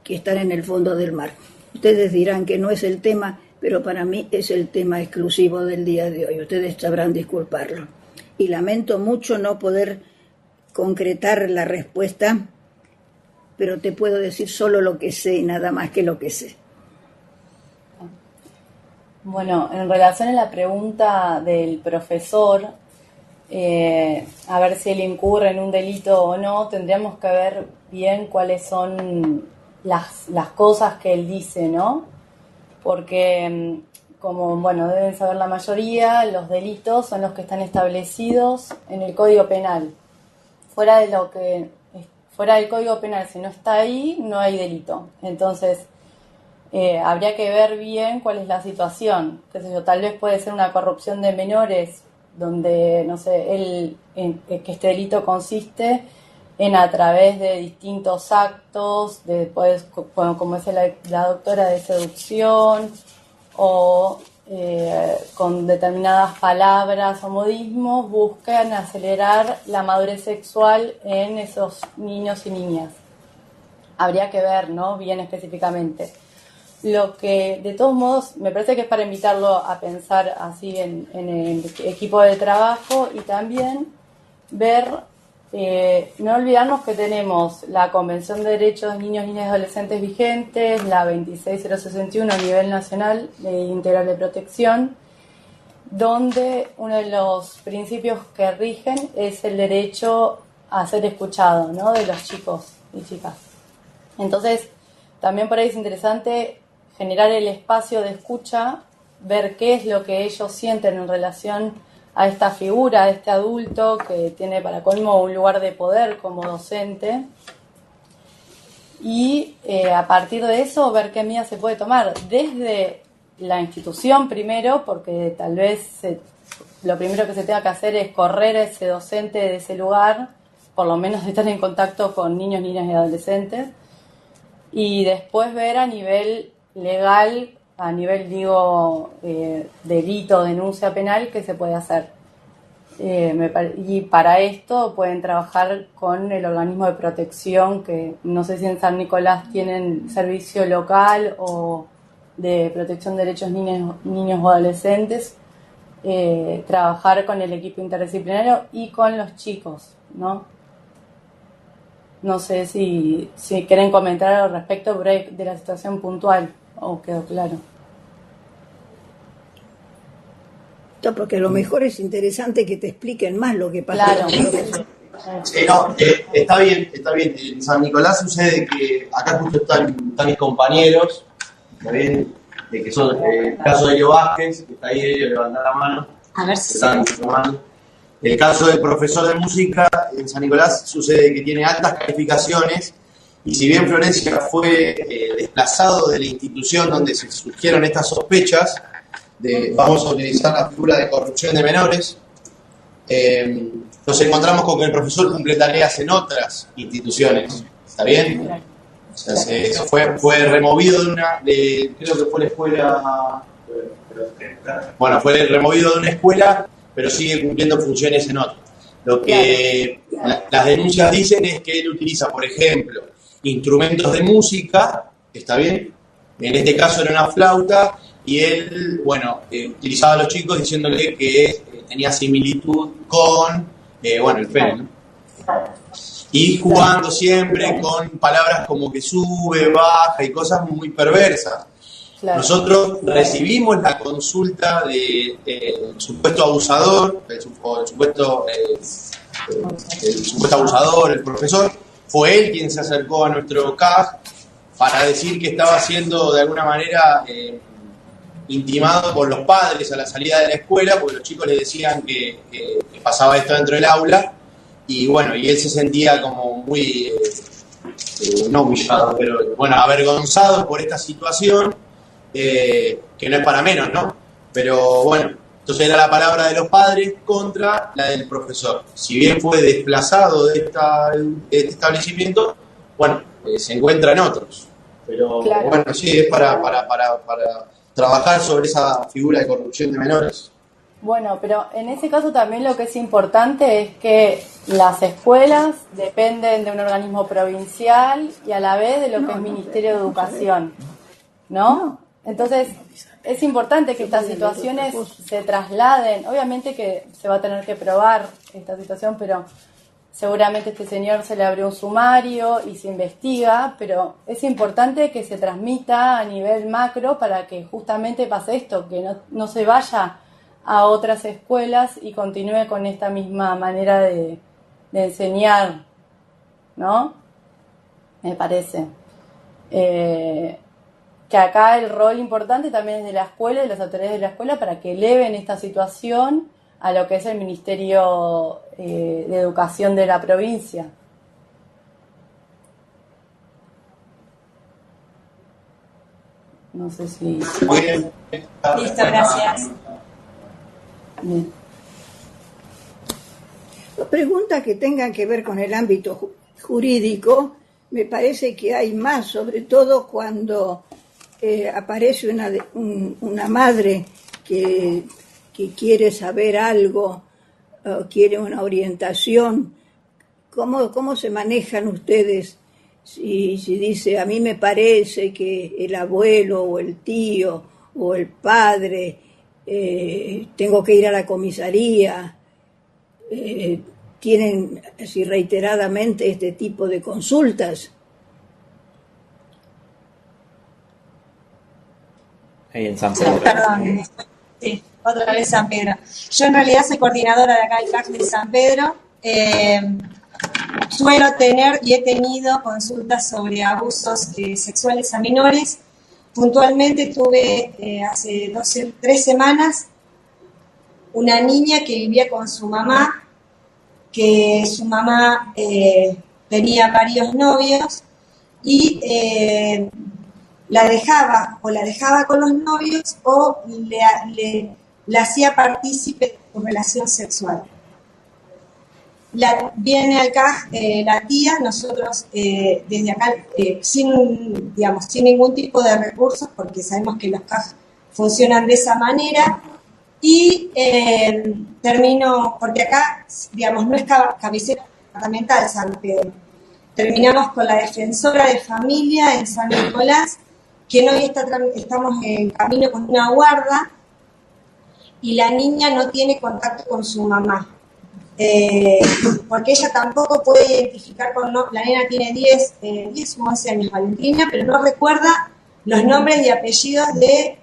que están en el fondo del mar. Ustedes dirán que no es el tema, pero para mí es el tema exclusivo del día de hoy. Ustedes sabrán disculparlo. Y lamento mucho no poder concretar la respuesta, pero te puedo decir solo lo que sé y nada más que lo que sé. Bueno, en relación a la pregunta del profesor, a ver si él incurre en un delito o no, tendríamos que ver bien cuáles son las cosas que él dice, ¿no? Porque, como, bueno, deben saber la mayoría, los delitos son los que están establecidos en el Código Penal. Fuera del Código Penal, si no está ahí, no hay delito. Entonces, habría que ver bien cuál es la situación. Qué sé yo, tal vez puede ser una corrupción de menores, donde, no sé, que este delito consiste en a través de distintos actos, como dice la doctora, de seducción, o con determinadas palabras o modismos, buscan acelerar la madurez sexual en esos niños y niñas. Habría que ver, ¿no?, bien específicamente. Lo que, de todos modos, me parece que es para invitarlo a pensar así en el equipo de trabajo y también ver, no olvidarnos que tenemos la Convención de Derechos de Niños, Niñas y Adolescentes vigentes, la 26061 a nivel nacional de integral de protección, donde uno de los principios que rigen es el derecho a ser escuchado, ¿no?, de los chicos y chicas. Entonces, también por ahí es interesante generar el espacio de escucha, ver qué es lo que ellos sienten en relación a esta figura, a este adulto que tiene para colmo un lugar de poder como docente, y a partir de eso ver qué medidas se puede tomar desde la institución primero, porque tal vez lo primero que se tenga que hacer es correr a ese docente de ese lugar, por lo menos de estar en contacto con niños, niñas y adolescentes, y después ver a nivel legal, a nivel, delito, denuncia penal, qué se puede hacer. Y para esto pueden trabajar con el organismo de protección, que no sé si en San Nicolás tienen servicio local o de protección de derechos niños o adolescentes, trabajar con el equipo interdisciplinario y con los chicos, ¿no? No sé si quieren comentar al respecto de la situación puntual, o quedó claro. Porque a lo mejor es interesante que te expliquen más lo que pasa. Claro. Está bien. En San Nicolás sucede que acá justo están mis compañeros, ¿está bien? Que son el caso de Elio Vázquez, que está ahí, Elio, levanta la mano. A ver si... El caso del profesor de música en San Nicolás sucede que tiene altas calificaciones, y si bien Florencia fue desplazado de la institución donde se surgieron estas sospechas, vamos a utilizar la figura de corrupción de menores, nos encontramos con que el profesor cumple tareas en otras instituciones, ¿está bien? O sea, fue removido creo que fue la escuela, fue removido de una escuela, pero sigue cumpliendo funciones en otra. Lo que las denuncias dicen es que él utiliza, por ejemplo, instrumentos de música, ¿está bien? En este caso era una flauta, y él, utilizaba a los chicos diciéndole que tenía similitud con, el pene, ¿no? Y jugando siempre con palabras como que sube, baja y cosas muy perversas. Claro. Nosotros recibimos la consulta del supuesto abusador, el supuesto abusador, el profesor. Fue él quien se acercó a nuestro CAG para decir que estaba siendo de alguna manera intimado por los padres a la salida de la escuela, porque los chicos le decían que pasaba esto dentro del aula, y él se sentía como muy, no humillado, pero avergonzado por esta situación, que no es para menos, ¿no? Pero entonces era la palabra de los padres contra la del profesor. Si bien fue desplazado de este establecimiento, se encuentra en otros. Pero claro. Sí, es para trabajar sobre esa figura de corrupción de menores. Pero en ese caso también lo que es importante es que las escuelas dependen de un organismo provincial y a la vez de lo que es Ministerio de Educación, ¿no? Entonces, es importante que estas situaciones se trasladen. Obviamente que se va a tener que probar esta situación, pero seguramente a este señor se le abrió un sumario y se investiga, pero es importante que se transmita a nivel macro para que justamente pase esto, que no se vaya a otras escuelas y continúe con esta misma manera de enseñar, ¿no? Me parece. Que acá el rol importante también es de la escuela y de las autoridades de la escuela para que eleven esta situación a lo que es el Ministerio de Educación de la provincia. No sé si... Listo, gracias. Bien. Preguntas que tengan que ver con el ámbito jurídico, me parece que hay más, sobre todo cuando aparece una madre que quiere saber algo, quiere una orientación. ¿Cómo se manejan ustedes si dice, a mí me parece que el abuelo o el tío o el padre, tengo que ir a la comisaría, tienen así reiteradamente este tipo de consultas. Ahí en San Pedro. Perdón, sí, otra vez San Pedro. Yo en realidad soy coordinadora de acá del CAC de San Pedro. Suelo tener y he tenido consultas sobre abusos sexuales a menores. Puntualmente tuve hace 3 semanas una niña que vivía con su mamá, que su mamá tenía varios novios y la dejaba con los novios o le hacía partícipe de su relación sexual. Viene acá la tía, nosotros desde acá, sin ningún tipo de recursos, porque sabemos que los CAF funcionan de esa manera, y termino, porque acá, no es cabecera departamental San Pedro, terminamos con la defensora de familia en San Nicolás, quien hoy estamos en camino con una guarda, y la niña no tiene contacto con su mamá. Porque ella tampoco puede identificar la nena tiene 10 o 11 años, Valentina, pero no recuerda los nombres y apellidos de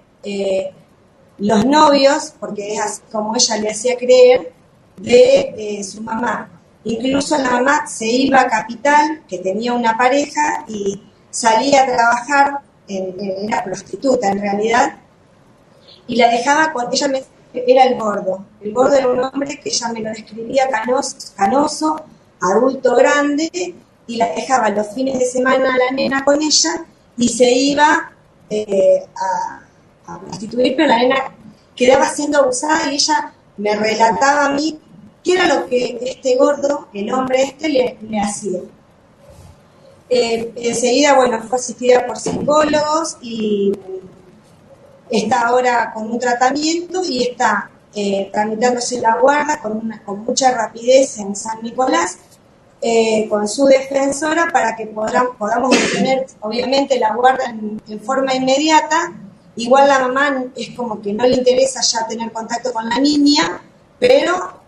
los novios, porque es así como ella le hacía creer, de su mamá. Incluso la mamá se iba a Capital, que tenía una pareja, y salía a trabajar, era prostituta en realidad, y la dejaba con ella. Era el gordo era un hombre que ella me lo describía canoso, adulto grande, y la dejaba los fines de semana a la nena con ella y se iba a prostituir, pero la nena quedaba siendo abusada y ella me relataba a mí qué era lo que este gordo, el hombre le hacía. Enseguida, fue asistida por psicólogos y está ahora con un tratamiento y está tramitándose la guarda con mucha rapidez en San Nicolás, con su defensora, para que podamos obtener, obviamente, la guarda en forma inmediata. Igual la mamá es como que no le interesa ya tener contacto con la niña, pero,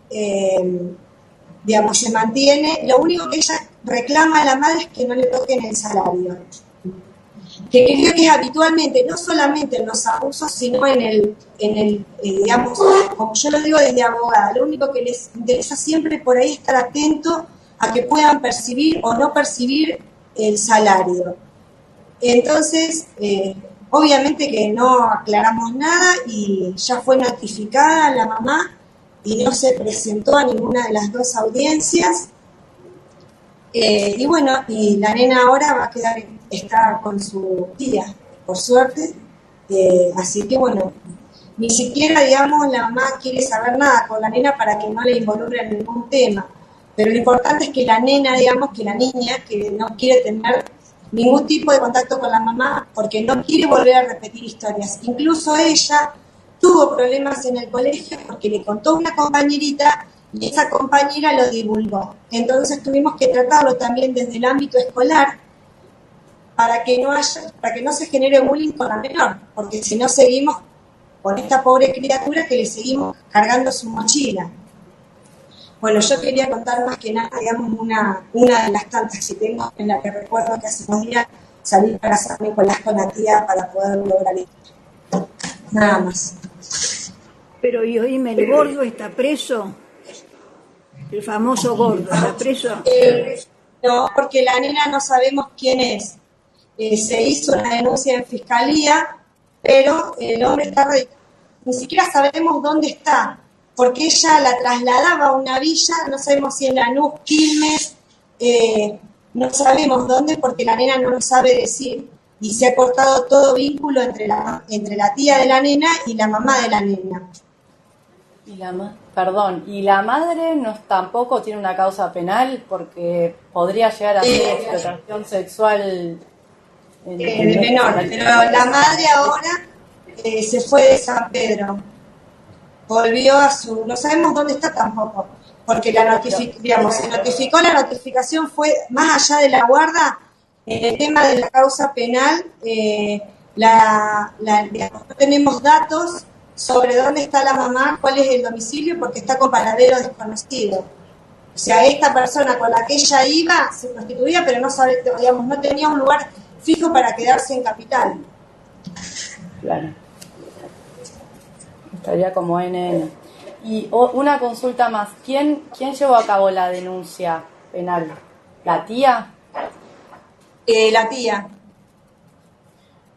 se mantiene. Lo único que ella reclama a la madre es que no le toquen el salario, que creo que es habitualmente, no solamente en los abusos, sino en el como yo lo digo desde abogada, lo único que les interesa siempre por ahí estar atento a que puedan percibir o no percibir el salario. Entonces, obviamente que no aclaramos nada y ya fue notificada la mamá y no se presentó a ninguna de las 2 audiencias. Y la nena ahora va a está con su tía, por suerte, así que ni siquiera, la mamá quiere saber nada con la nena para que no le involucre en ningún tema, pero lo importante es que la nena, que la niña, que no quiere tener ningún tipo de contacto con la mamá porque no quiere volver a repetir historias. Incluso ella tuvo problemas en el colegio porque le contó una compañerita y esa compañera lo divulgó. Entonces tuvimos que tratarlo también desde el ámbito escolar para que no se genere bullying con la menor, porque si no seguimos con esta pobre criatura que le seguimos cargando su mochila. Yo quería contar más que nada, una de las tantas que tengo, en la que recuerdo que hace unos días salí para San Nicolás con la tía para poder lograr esto. Nada más. Pero y oíme, ¿el gordo está preso? El famoso gordo, ¿está preso? No, porque la nena no sabemos quién es. Se hizo una denuncia en fiscalía, pero el hombre está radicado. Ni siquiera sabemos dónde está, porque ella la trasladaba a una villa, no sabemos si en Lanús, Quilmes, no sabemos dónde, porque la nena no lo sabe decir. Y se ha cortado todo vínculo entre la tía de la nena y la mamá de la nena. ¿Y la madre tampoco tiene una causa penal porque podría llegar a ser explotación sexual de menor? Pero la madre ahora se fue de San Pedro, volvió no sabemos dónde está tampoco, porque se notificó, la notificación fue más allá de la guarda, En el tema de la causa penal, digamos, no tenemos datos sobre dónde está la mamá, cuál es el domicilio, porque está con paradero desconocido. O sea, esta persona con la que ella iba se prostituía, pero no sabe, digamos, no tenía un lugar fijo para quedarse en Capital. Claro. Estaría como NN. Y una consulta más. ¿Quién llevó a cabo la denuncia penal? ¿La tía? La tía.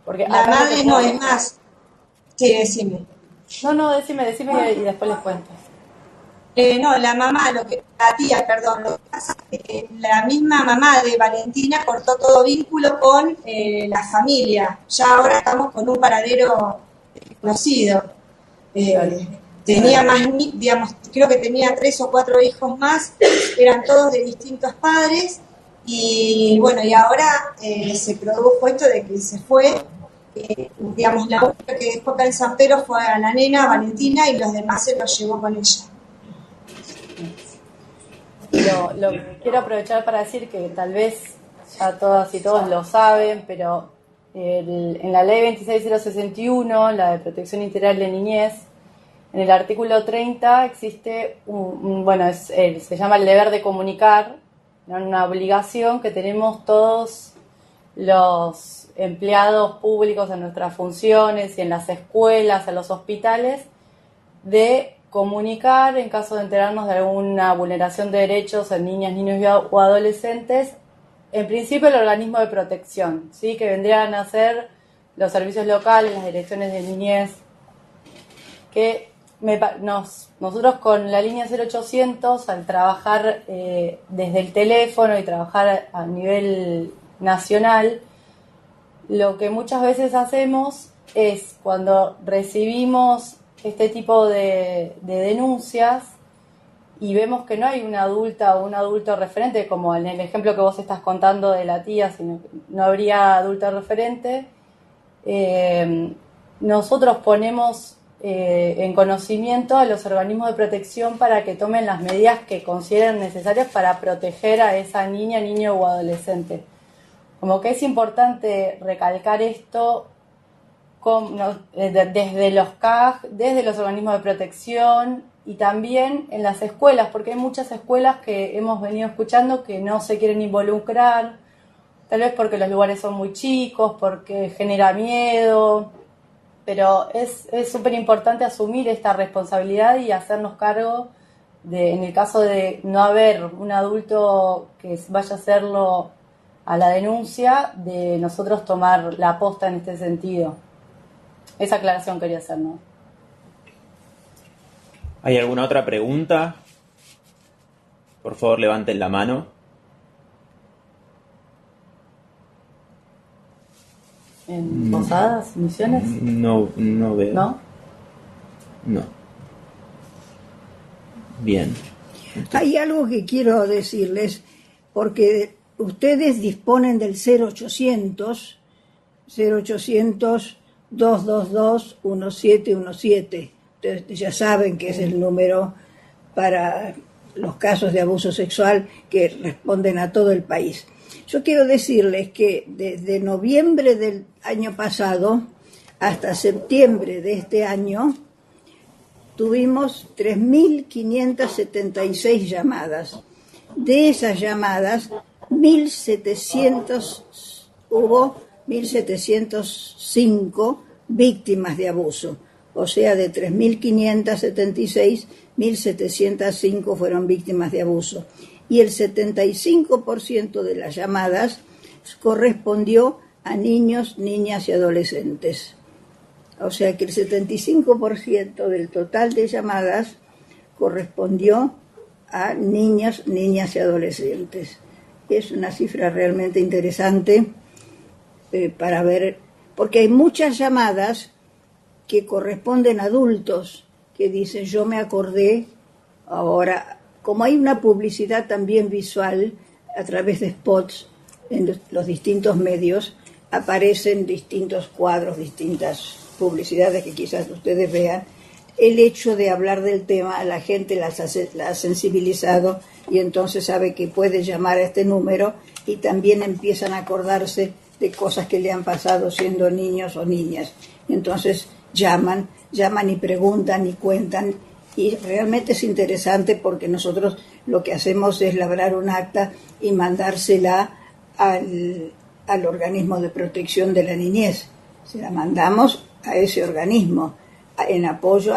Porque la madre no es más. Sí, decime. No, decime y después les cuento. No, la mamá, la tía, lo que pasa es que la misma mamá de Valentina cortó todo vínculo con la familia. Ya ahora estamos con un paradero desconocido. Tenía más, digamos, creo que tenía 3 o 4 hijos más, eran todos de distintos padres, y bueno, y ahora se produjo esto de que se fue, digamos, la única que dejó acá en San Pedro fue a la nena, Valentina, y los demás se los llevó con ella. Lo quiero aprovechar para decir que tal vez ya todas y todos lo saben, pero en la ley 26061, la de protección integral de niñez, en el artículo 30 existe se llama el deber de comunicar, ¿no? Una obligación que tenemos todos los empleados públicos en nuestras funciones y en las escuelas, en los hospitales, de comunicar en caso de enterarnos de alguna vulneración de derechos en niñas, niños o adolescentes, en principio el organismo de protección, ¿sí? Que vendrían a ser los servicios locales, las direcciones de niñez, que nosotros con la línea 0800, al trabajar desde el teléfono y trabajar a nivel nacional, lo que muchas veces hacemos es, cuando recibimos este tipo de denuncias y vemos que no hay una adulta o un adulto referente, como en el ejemplo que vos estás contando de la tía, sino que no habría adulto referente, nosotros ponemos en conocimiento a los organismos de protección para que tomen las medidas que consideren necesarias para proteger a esa niña, niño o adolescente. Como que es importante recalcar esto desde los CAG, desde los organismos de protección y también en las escuelas, porque hay muchas escuelas que hemos venido escuchando que no se quieren involucrar, tal vez porque los lugares son muy chicos, porque genera miedo, pero es súper importante asumir esta responsabilidad y hacernos cargo en el caso de no haber un adulto que vaya a hacerlo a la denuncia, de nosotros tomar la posta en este sentido. Esa aclaración quería hacer, ¿no? ¿Hay alguna otra pregunta? Por favor, levanten la mano. ¿En Posadas, Misiones? No veo. ¿No? No. Bien. Hay algo que quiero decirles, porque ustedes disponen del 0800 222 1717. Ustedes ya saben que es el número para los casos de abuso sexual que responden a todo el país. Yo quiero decirles que desde noviembre del año pasado hasta septiembre de este año tuvimos 3.576 llamadas. De esas llamadas, 1.705 víctimas de abuso. O sea, de 3.576, 1.705 fueron víctimas de abuso. Y el 75% de las llamadas correspondió a niños, niñas y adolescentes. O sea que el 75% del total de llamadas correspondió a niños, niñas y adolescentes. Es una cifra realmente interesante para ver, porque hay muchas llamadas que corresponden a adultos que dicen: yo me acordé ahora. Como hay una publicidad también visual a través de spots en los distintos medios, aparecen distintos cuadros, distintas publicidades que quizás ustedes vean. el hecho de hablar del tema a la gente la ha sensibilizado y entonces sabe que puede llamar a este número y también empiezan a acordarse de cosas que le han pasado siendo niños o niñas. Entonces llaman y preguntan y cuentan, y realmente es interesante porque nosotros lo que hacemos es labrar un acta y mandársela al organismo de protección de la niñez. Se la mandamos a ese organismo en apoyo,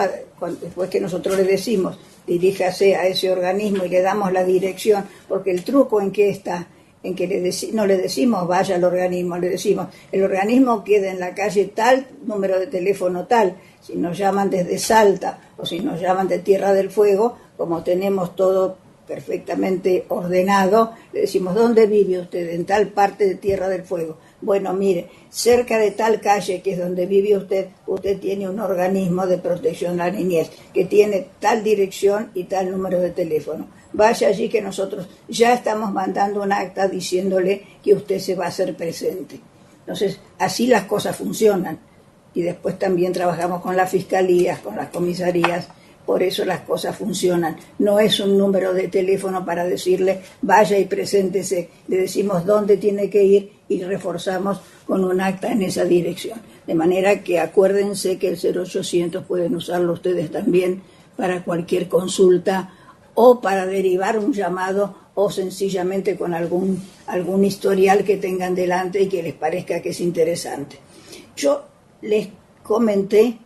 después que nosotros le decimos diríjase a ese organismo y le damos la dirección, porque el truco en qué está, en que no le decimos vaya al organismo, le decimos el organismo queda en la calle tal, número de teléfono tal. Si nos llaman desde Salta o si nos llaman de Tierra del Fuego, como tenemos todo perfectamente ordenado, le decimos ¿dónde vive usted? En tal parte de Tierra del Fuego. Bueno, mire, cerca de tal calle que es donde vive usted, usted tiene un organismo de protección a la niñez que tiene tal dirección y tal número de teléfono. Vaya allí que nosotros ya estamos mandando un acta diciéndole que usted se va a hacer presente. Entonces, así las cosas funcionan. Y después también trabajamos con las fiscalías, con las comisarías. Por eso las cosas funcionan. No es un número de teléfono para decirle vaya y preséntese. Le decimos dónde tiene que ir y reforzamos con un acta en esa dirección. De manera que acuérdense que el 0800 pueden usarlo ustedes también para cualquier consulta o para derivar un llamado o sencillamente con algún historial que tengan delante y que les parezca que es interesante. Yo les comenté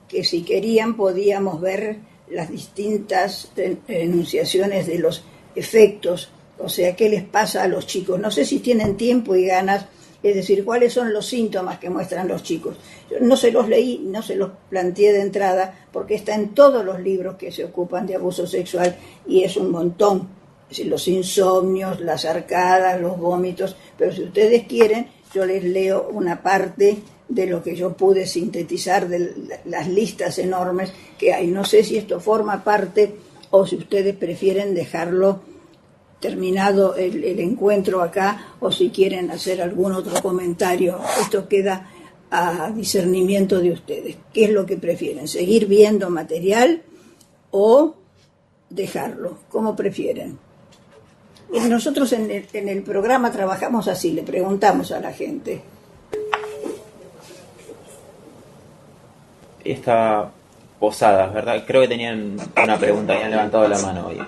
que si querían podíamos ver las distintas enunciaciones de los efectos, o sea, qué les pasa a los chicos. No sé si tienen tiempo y ganas, es decir, cuáles son los síntomas que muestran los chicos. Yo no se los leí, no se los planteé de entrada, porque está en todos los libros que se ocupan de abuso sexual y es un montón. Es decir, los insomnios, las arcadas, los vómitos, pero si ustedes quieren, yo les leo una parte de lo que yo pude sintetizar de las listas enormes que hay. No sé si esto forma parte o si ustedes prefieren dejarlo terminado el encuentro acá o si quieren hacer algún otro comentario. Esto queda a discernimiento de ustedes. ¿Qué es lo que prefieren? ¿Seguir viendo material o dejarlo? ¿Cómo prefieren? Nosotros en el programa trabajamos así, le preguntamos a la gente. Está Posadas, ¿verdad? Creo que tenían una pregunta, habían levantado la mano hoy.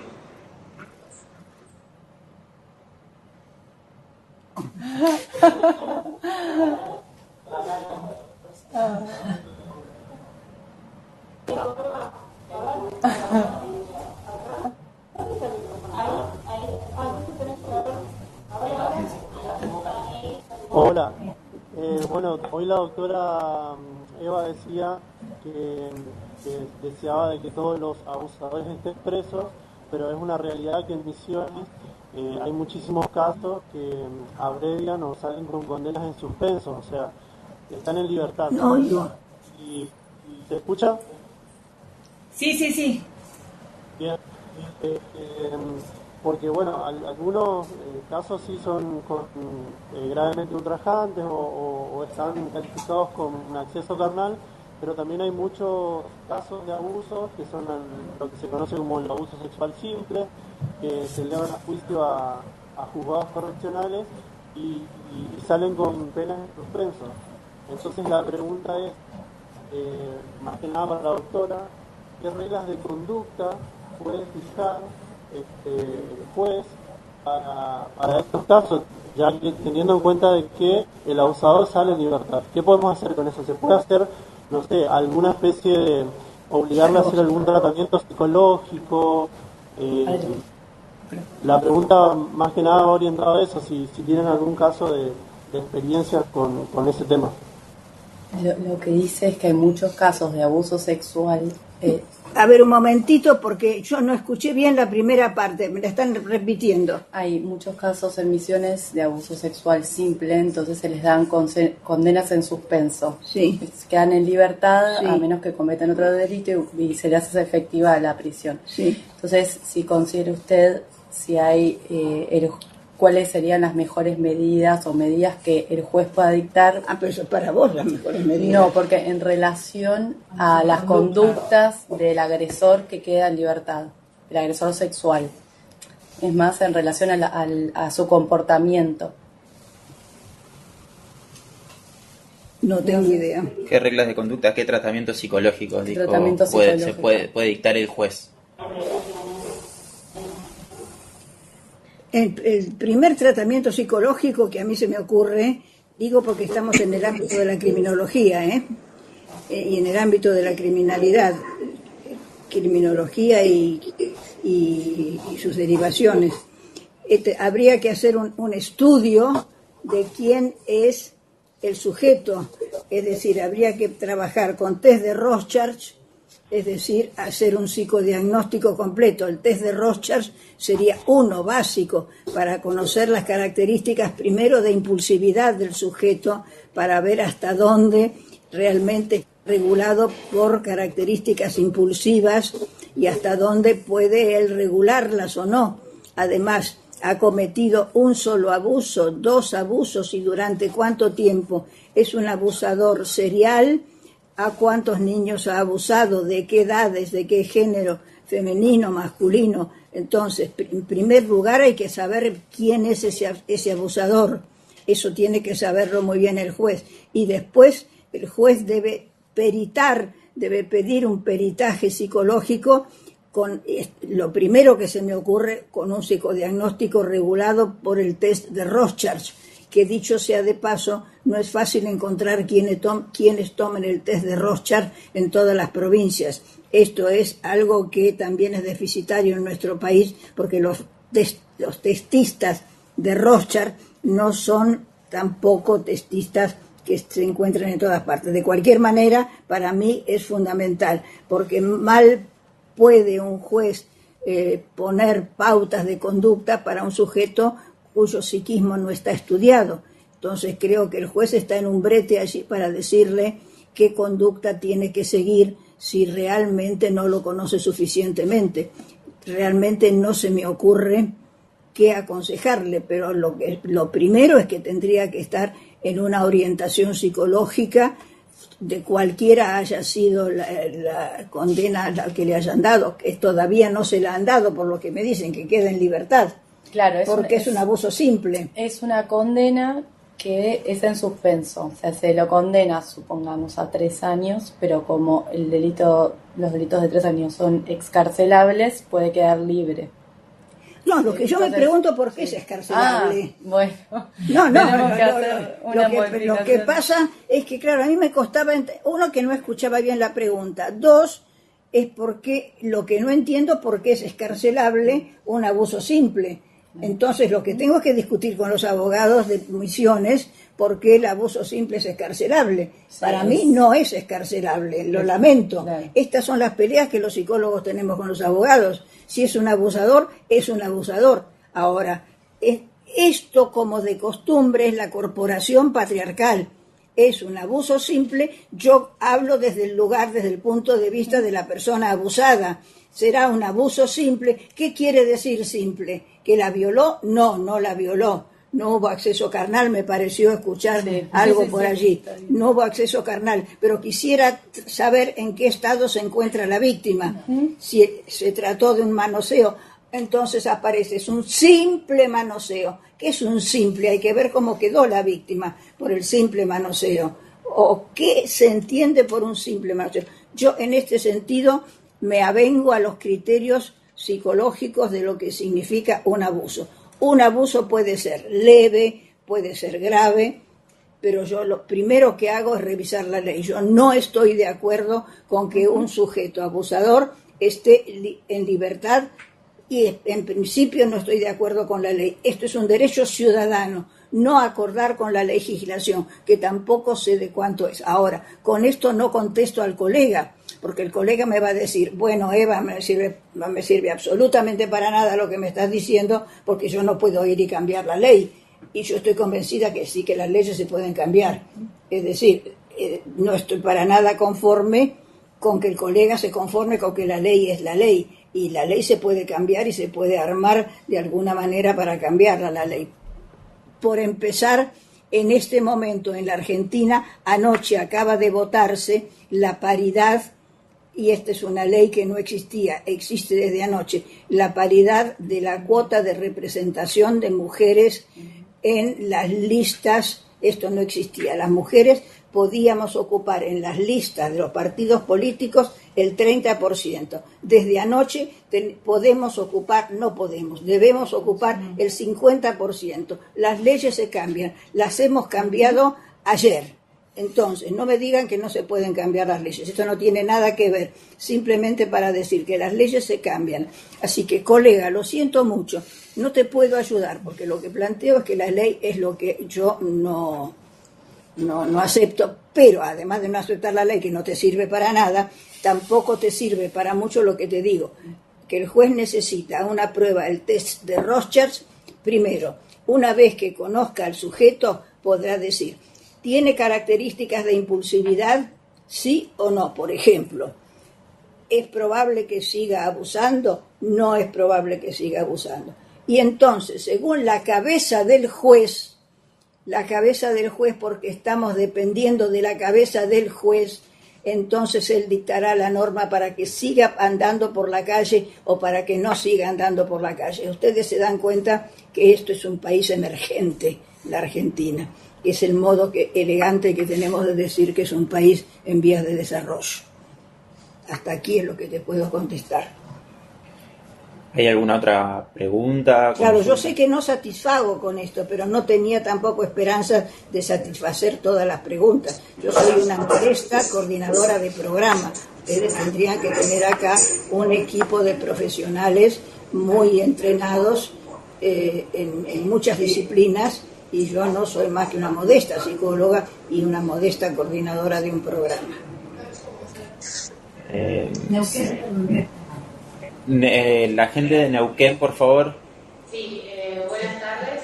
Hola, bueno, hoy la doctora Eva decía que deseaba de que todos los abusadores estén presos, pero es una realidad que en Misiones hay muchísimos casos que abrevian o salen con condenas en suspenso, o sea, están en libertad. No, yo. ¿Y se escucha? Sí. Bien. Porque bueno, algunos casos sí son gravemente ultrajantes o están calificados con un acceso carnal, pero también hay muchos casos de abusos que son lo que se conoce como el abuso sexual simple, que se llevan a juicio a juzgados correccionales y salen con penas en suspenso. Entonces la pregunta es, más que nada para la doctora, ¿qué reglas de conducta puede fijar juez para estos casos, ya que teniendo en cuenta de que el abusador sale en libertad? ¿Qué podemos hacer con eso? ¿Se puede hacer, no sé, alguna especie de obligarle a hacer algún tratamiento psicológico? La pregunta más que nada va orientada a eso, si tienen algún caso de experiencia con ese tema. Lo que dice es que hay muchos casos de abuso sexual. A ver, un momentito, porque yo no escuché bien la primera parte, me la están repitiendo. Hay muchos casos en Misiones de abuso sexual simple, entonces se les dan condenas en suspenso. Sí. Quedan en libertad, Sí. a menos que cometan otro delito y se les hace efectiva la prisión. Sí. Entonces, si considera usted si hay cuáles serían las mejores medidas o medidas que el juez pueda dictar. Pero eso es para vos las mejores medidas. No, porque en relación a las conductas del agresor que queda en libertad, el agresor sexual. Es más en relación a su comportamiento. No tengo idea. ¿Qué reglas de conducta, qué tratamientos psicológicos Psicológico. puede dictar el juez? El primer tratamiento psicológico que a mí se me ocurre, digo porque estamos en el ámbito de la criminología, y en el ámbito de la criminalidad, criminología y sus derivaciones. Habría que hacer un estudio de quién es el sujeto, es decir, habría que trabajar con test de Rorschach, es decir, hacer un psicodiagnóstico completo. El test de Rorschach sería uno básico para conocer las características primero de impulsividad del sujeto, para ver hasta dónde realmente regulado por características impulsivas y hasta dónde puede él regularlas o no. Además, ha cometido un solo abuso, 2 abusos y durante cuánto tiempo. Es un abusador serial. ¿A cuántos niños ha abusado? ¿De qué edades? ¿De qué género? ¿Femenino? ¿Masculino? Entonces, en primer lugar hay que saber quién es ese abusador. Eso tiene que saberlo muy bien el juez. Y después el juez debe peritar, debe pedir un peritaje psicológico con lo primero que se me ocurre, con un psicodiagnóstico regulado por el test de Rorschach, que dicho sea de paso, no es fácil encontrar quienes tomen el test de Rorschach en todas las provincias. Esto es algo que también es deficitario en nuestro país, porque los testistas de Rorschach no son tampoco testistas que se encuentran en todas partes. De cualquier manera, para mí es fundamental, porque mal puede un juez poner pautas de conducta para un sujeto cuyo psiquismo no está estudiado. Entonces creo que el juez está en un brete allí para decirle qué conducta tiene que seguir si realmente no lo conoce suficientemente. Realmente no se me ocurre qué aconsejarle, pero lo primero es que tendría que estar en una orientación psicológica de cualquiera haya sido la condena a la que le hayan dado, que todavía no se la han dado por lo que me dicen, que queda en libertad. Claro, porque es un abuso simple. Es una condena que es en suspenso, o sea, se lo condena, supongamos, a 3 años, pero como los delitos de 3 años son excarcelables, puede quedar libre. No, lo que yo me pregunto por qué es excarcelable. Bueno. Lo que pasa es que, claro, a mí me costaba, uno, que no escuchaba bien la pregunta, 2, es porque lo que no entiendo por qué es excarcelable un abuso simple. Entonces lo que tengo que discutir con los abogados de Misiones por qué el abuso simple es excarcelable. Para mí no es excarcelable, lo lamento. Claro. Estas son las peleas que los psicólogos tenemos con los abogados. Si es un abusador, es un abusador. Ahora, esto como de costumbre es la corporación patriarcal. Es un abuso simple. Yo hablo desde el punto de vista de la persona abusada. Será un abuso simple. ¿Qué quiere decir simple? ¿Que la violó? No, no la violó. No hubo acceso carnal, me pareció escuchar algo por allí. No hubo acceso carnal, pero quisiera saber en qué estado se encuentra la víctima. Si se trató de un manoseo, entonces aparece, es un simple manoseo. ¿Qué es un simple? Hay que ver cómo quedó la víctima por el simple manoseo. ¿O qué se entiende por un simple manoseo? Yo en este sentido me avengo a los criterios psicológicos de lo que significa un abuso. Un abuso puede ser leve, puede ser grave, pero yo lo primero que hago es revisar la ley. Yo no estoy de acuerdo con que un sujeto abusador esté en libertad y en principio no estoy de acuerdo con la ley. Esto es un derecho ciudadano, no acordar con la legislación, que tampoco sé de cuánto es. Ahora, con esto no contesto al colega, porque el colega me va a decir, bueno, Eva, no me sirve absolutamente para nada lo que me estás diciendo, porque yo no puedo ir y cambiar la ley. Y yo estoy convencida que sí, que las leyes se pueden cambiar. Es decir, no estoy para nada conforme con que el colega se conforme con que la ley es la ley. y la ley se puede cambiar y se puede armar de alguna manera para cambiarla la ley. Por empezar, en este momento en la Argentina, anoche acaba de votarse la paridad, y esta es una ley que no existía, existe desde anoche, la paridad de la cuota de representación de mujeres en las listas. Esto no existía. Las mujeres podíamos ocupar en las listas de los partidos políticos el 30%. Desde anoche podemos ocupar, no podemos, debemos ocupar el 50%. Las leyes se cambian, las hemos cambiado ayer. Entonces, no me digan que no se pueden cambiar las leyes. Esto no tiene nada que ver, simplemente para decir que las leyes se cambian. Así que, colega, lo siento mucho, no te puedo ayudar, porque lo que planteo es que la ley es lo que yo no acepto, pero además de no aceptar la ley, que no te sirve para nada, tampoco te sirve para mucho lo que te digo, que el juez necesita una prueba, el test de Rorschach. Primero, una vez que conozca al sujeto, podrá decir, ¿tiene características de impulsividad? ¿Sí o no? Por ejemplo, ¿es probable que siga abusando? No es probable que siga abusando. Y entonces, según la cabeza del juez, porque estamos dependiendo de la cabeza del juez, entonces él dictará la norma para que siga andando por la calle o para que no siga andando por la calle. Ustedes se dan cuenta que esto es un país emergente, la Argentina. Es el modo elegante que tenemos de decir que es un país en vías de desarrollo. Hasta aquí es lo que te puedo contestar. ¿Hay alguna otra pregunta? Claro, yo sé que no satisfago con esto, pero no tenía tampoco esperanza de satisfacer todas las preguntas. Yo soy una modesta coordinadora de programa. Ustedes tendrían que tener acá un equipo de profesionales muy entrenados en muchas disciplinas, y yo no soy más que una modesta psicóloga y una modesta coordinadora de un programa. La gente de Neuquén, por favor. Sí, buenas tardes.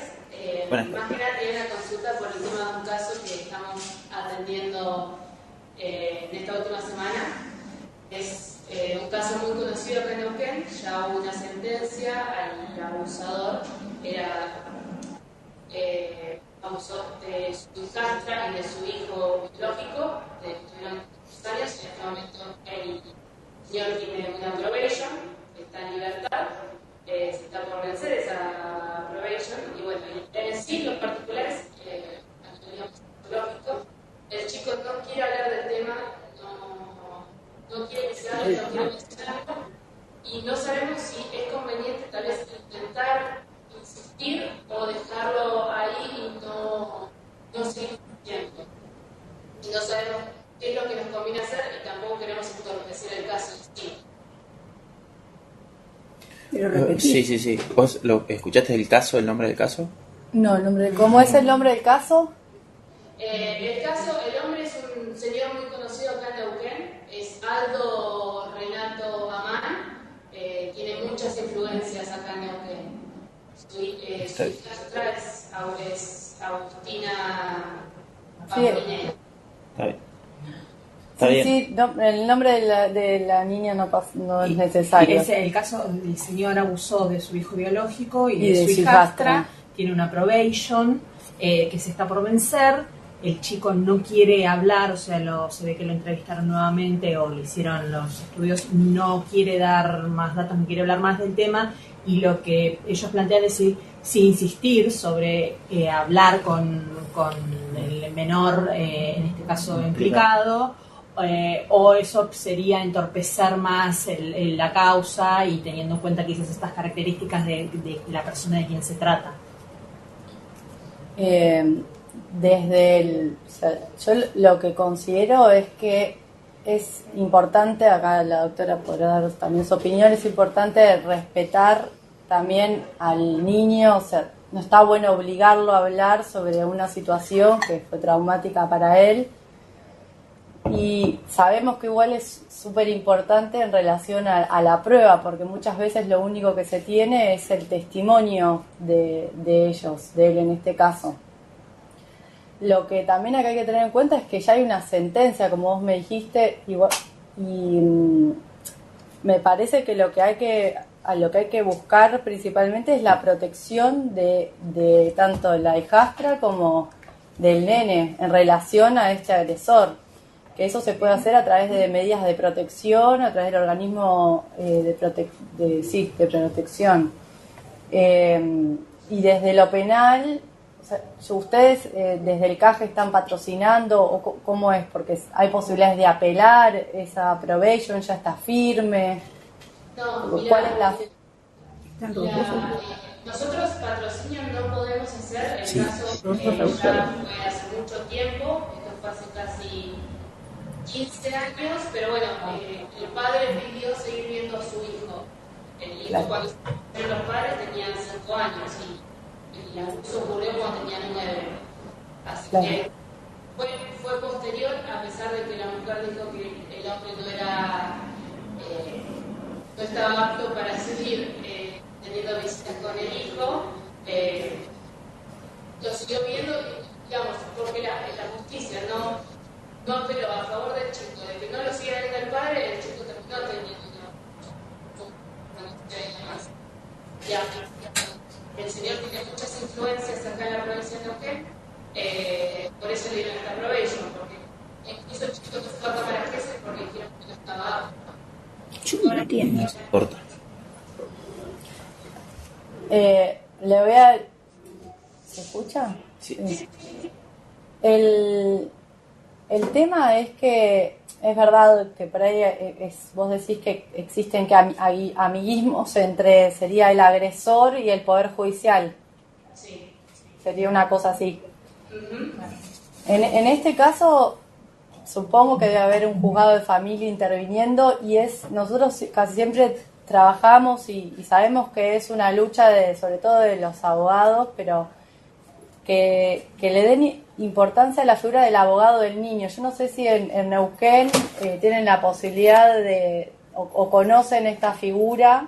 Buenas tardes. Más que nada tenía una consulta por el tema de un caso que estamos atendiendo en esta última semana. Es un caso muy conocido acá en Neuquén. Ya hubo una sentencia, al abusador era abusó de su hijastra y de su hijo biológico, tuvieron 2 años. En este momento el señor tiene una probation, está en libertad, se está por vencer esa probation, y bueno, en sí, los particulares, lógico, el chico no quiere hablar del tema, no quiere que se hable, no quiere mencionarlo, y no sabemos si es conveniente tal vez intentar insistir o dejarlo ahí y no seguir insistiendo. Y no sabemos qué es lo que nos conviene hacer y tampoco queremos entorpecer el caso en sí. Sí. ¿Vos escuchaste el caso, el nombre del caso? No, ¿cómo es el nombre del caso? El hombre es un señor muy conocido acá en Neuquén, es Aldo Renato Amán, tiene muchas influencias acá en Neuquén. Su hijastra es Agustina Pampinero. Está bien. Está bien. Sí, no, el nombre de la niña no es necesario. Es el caso, el señor abusó de su hijo biológico y de su hijastra, tiene una probation que se está por vencer, el chico no quiere hablar, o sea, se ve que lo entrevistaron nuevamente o le hicieron los estudios, no quiere dar más datos, no quiere hablar más del tema, y lo que ellos plantean es si insistir sobre hablar con el menor, en este caso implicado, o eso sería entorpecer más la causa, y teniendo en cuenta quizás estas características de la persona de quien se trata. Yo lo que considero es que es importante, acá la doctora podrá dar también su opinión, es importante respetar también al niño, o sea, no está bueno obligarlo a hablar sobre una situación que fue traumática para él, y sabemos que igual es súper importante en relación a la prueba, porque muchas veces lo único que se tiene es el testimonio de ellos, de él en este caso. Lo que también acá hay que tener en cuenta es que ya hay una sentencia, como vos me dijiste, y me parece que lo que hay que buscar principalmente es la protección de tanto la hijastra como del nene en relación a este agresor, que eso se puede hacer a través de medidas de protección, a través del organismo de protección. Y desde lo penal, o sea, ¿ustedes desde el CAJ están patrocinando o cómo es? Porque hay posibilidades de apelar, esa probation ya está firme. No, ¿Cuál es la...? Nosotros patrocinio no podemos hacer, el Sí. caso ya fue hace mucho tiempo, esto fue hace casi 15 años, pero bueno, el padre pidió seguir viendo a su hijo. El hijo Claro. cuando los padres tenían 5 años y el abuso ocurrió cuando tenían 9. Así Claro. que fue posterior, a pesar de que la mujer dijo que el hombre no estaba apto para seguir teniendo visitas con el hijo, lo siguió viendo, digamos, porque la justicia no pero a favor del chico, de que no lo siga viendo el padre, el chico terminó teniendo más. Ya, el señor tiene muchas influencias acá en la provincia de Neuquén, por eso le dieron esta probation, porque incluso el chico no fue a tomar clases porque dijeron que no estaba apto. Corta. Le voy a... ¿Se escucha? Sí. El tema es que es verdad que por ahí vos decís que existen amiguismos sería el agresor y el Poder Judicial. Sí. Sería una cosa así. En este caso, supongo que debe haber un juzgado de familia interviniendo y nosotros casi siempre trabajamos y sabemos que es una lucha sobre todo de los abogados, pero que le den importancia a la figura del abogado del niño. Yo no sé si en Neuquén tienen la posibilidad o conocen esta figura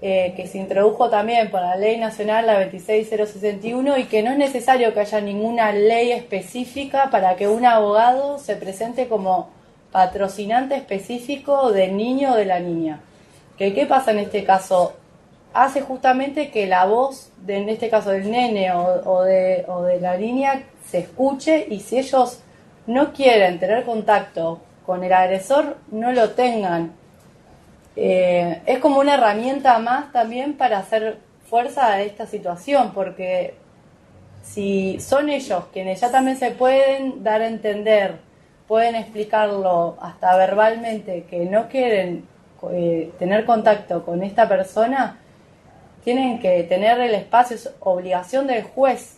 que se introdujo también por la Ley Nacional, la 26061, y que no es necesario que haya ninguna ley específica para que un abogado se presente como patrocinante específico del niño o de la niña. ¿Qué pasa en este caso? Hace justamente que la voz, en este caso del nene o de la niña, se escuche, y si ellos no quieren tener contacto con el agresor, no lo tengan. Es como una herramienta más también para hacer fuerza a esta situación, porque si son ellos quienes ya también se pueden dar a entender, pueden explicarlo hasta verbalmente, que no quieren tener contacto con esta persona, tienen que tener el espacio, es obligación del juez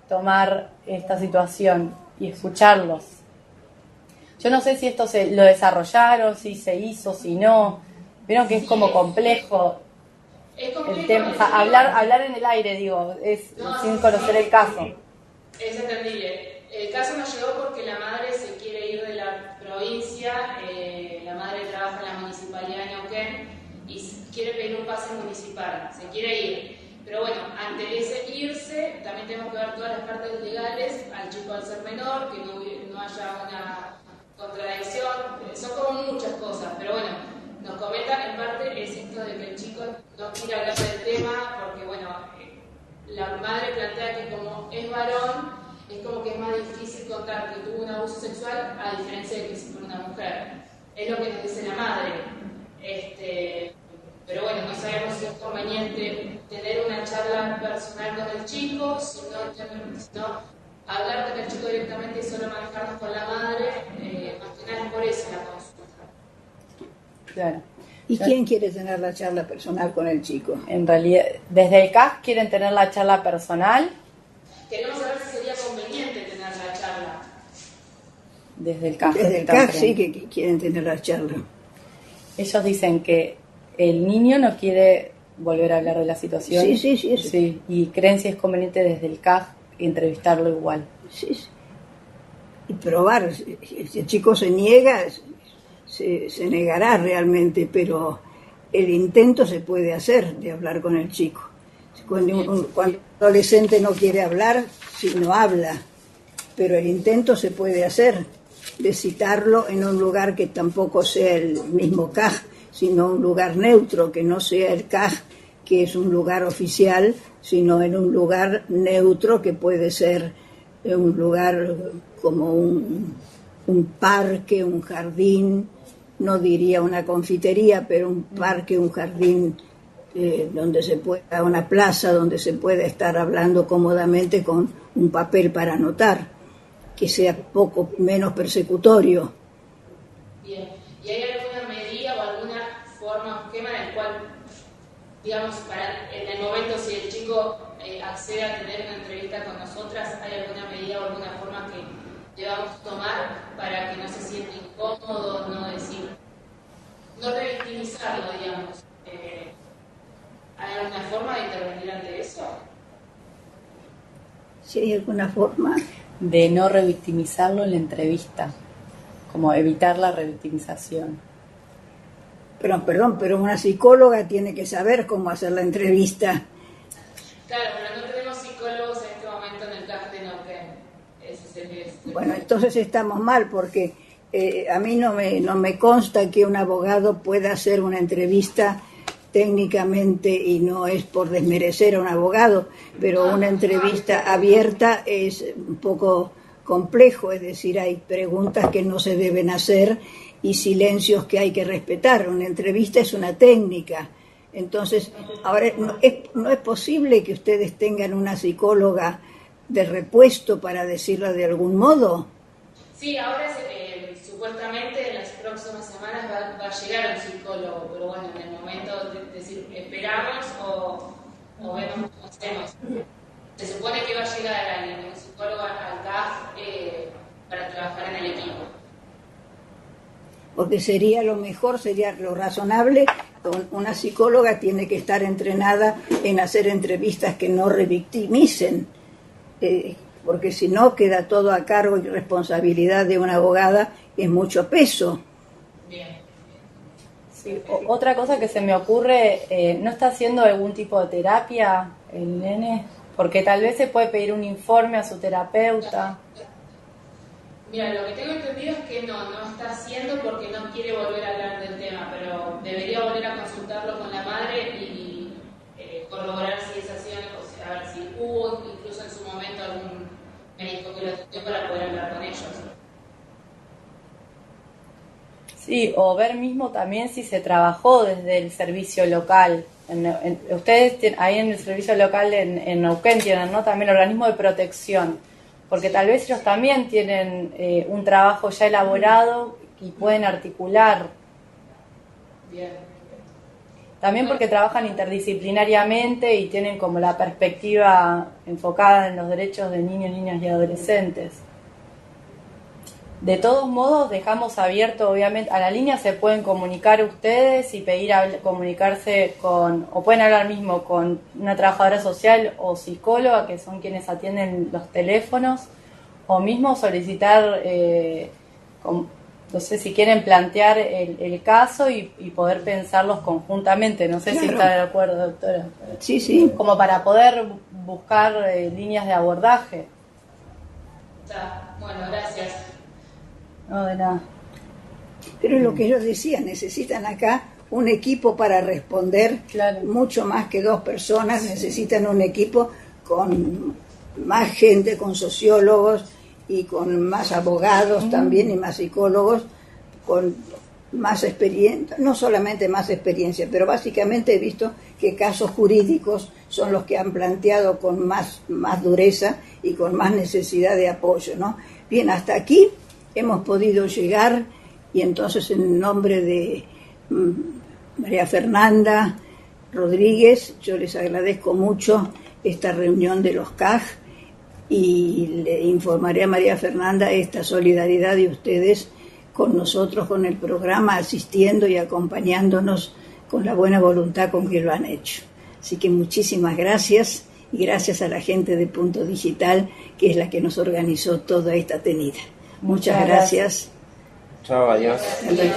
tomar esta situación y escucharlos. Yo no sé si esto lo desarrollaron, si se hizo, si no. Vieron que es como complejo el tema. O sea, hablar en el aire, digo, sin conocer el caso. Es entendible. El caso nos llegó porque la madre se quiere ir de la provincia, la madre trabaja en la municipalidad de Neuquén y quiere pedir un pase municipal, se quiere ir. Pero bueno, ante ese irse, también tenemos que ver todas las partes legales, al chico al ser menor, que no haya una contradicción, son como muchas cosas, pero bueno, nos comentan en parte es esto de que el chico no quiere hablar del tema, porque bueno, la madre plantea que como es varón, es como que es más difícil contar que tuvo un abuso sexual a diferencia de que si fue una mujer. Es lo que nos dice la madre. Pero bueno, no sabemos si es conveniente tener una charla personal con el chico, sino hablar con el chico directamente y solo manejarnos con la madre, más que nada es por eso la consulta. Claro. ¿Y quién quiere tener la charla personal con el chico? En realidad, desde el CAS quieren tener la charla personal. Queremos saber si sería conveniente tener la charla. Desde el CAS. Desde el CAS sí que quieren tener la charla. Ellos dicen que el niño no quiere volver a hablar de la situación. Sí. Y creen si es conveniente desde el CAS entrevistarlo igual. Sí. Y probar. Si el chico se niega, se negará realmente, pero el intento se puede hacer de hablar con el chico. Cuando un adolescente no quiere hablar, sí no habla, pero el intento se puede hacer de citarlo en un lugar que tampoco sea el mismo CAJ, sino un lugar neutro, que no sea el CAJ, que es un lugar oficial, sino en un lugar neutro que puede ser un lugar como un parque, un jardín, no diría una confitería, pero un parque, un jardín donde se pueda, una plaza donde se pueda estar hablando cómodamente con un papel para anotar, que sea poco menos persecutorio. Bien, ¿y hay alguna medida o alguna forma o esquema en el cual, digamos, en el momento si el chico accede a tener una entrevista con nosotras, hay alguna medida o alguna forma que debamos tomar para que no se sienta incómodo, no revictimizarlo, digamos? ¿Hay alguna forma de intervenir ante eso? Sí, hay alguna forma de no revictimizarlo en la entrevista, como evitar la revictimización. Pero una psicóloga tiene que saber cómo hacer la entrevista. Claro, pero no tenemos psicólogos en este momento en el CAJ de Neuquén. Bueno, entonces estamos mal, porque a mí no me consta que un abogado pueda hacer una entrevista técnicamente, y no es por desmerecer a un abogado, pero una entrevista abierta es un poco complejo, es decir, hay preguntas que no se deben hacer y silencios que hay que respetar. Una entrevista es una técnica. Entonces, ahora no es posible que ustedes tengan una psicóloga de repuesto, para decirlo de algún modo. Sí, ahora supuestamente en las próximas semanas va a llegar un psicólogo, pero bueno, en el momento de decir, esperamos o vemos cómo hacemos. Se supone que va a llegar alguien, un psicólogo al CAF para trabajar en el equipo. Porque sería lo mejor, sería lo razonable. Una psicóloga tiene que estar entrenada en hacer entrevistas que no revictimicen, porque si no queda todo a cargo y responsabilidad de una abogada, y es mucho peso. Bien. Sí, otra cosa que se me ocurre, ¿no está haciendo algún tipo de terapia el nene? Porque tal vez se puede pedir un informe a su terapeuta. Mira, lo que tengo entendido es que no está haciendo porque no quiere volver a hablar del tema, pero debería volver a consultarlo con la madre y corroborar si es así, o sea, a ver si hubo incluso en su momento algún médico que lo atendió para poder hablar con ellos. Sí, o ver mismo también si se trabajó desde el servicio local. Ustedes ahí en el servicio local en Neuquén tienen, ¿no?, también el organismo de protección, porque tal vez ellos también tienen un trabajo ya elaborado y pueden articular. Bien. También porque trabajan interdisciplinariamente y tienen como la perspectiva enfocada en los derechos de niños, niñas y adolescentes. De todos modos, dejamos abierto, obviamente, a la línea se pueden comunicar ustedes y pedir comunicarse o pueden hablar mismo con una trabajadora social o psicóloga, que son quienes atienden los teléfonos, o mismo solicitar, no sé si quieren plantear el caso y poder pensarlos conjuntamente. No sé, claro, si está de acuerdo, doctora. Sí, sí. Como para poder buscar líneas de abordaje. Está. Bueno, gracias. No, de nada. Pero lo que yo decía, necesitan acá un equipo para responder, claro, mucho más que 2 personas, necesitan un equipo con más gente, con sociólogos y con más abogados también y más psicólogos, con más experiencia, no solamente más experiencia, pero básicamente he visto que casos jurídicos son los que han planteado con más dureza y con más necesidad de apoyo, ¿no? Bien, hasta aquí hemos podido llegar, y entonces en nombre de María Fernanda Rodríguez, yo les agradezco mucho esta reunión de los CAJ y le informaré a María Fernanda esta solidaridad de ustedes con nosotros, con el programa, asistiendo y acompañándonos con la buena voluntad con que lo han hecho. Así que muchísimas gracias, y gracias a la gente de Punto Digital, que es la que nos organizó toda esta tenida. Muchas gracias. Chao, adiós. Adiós.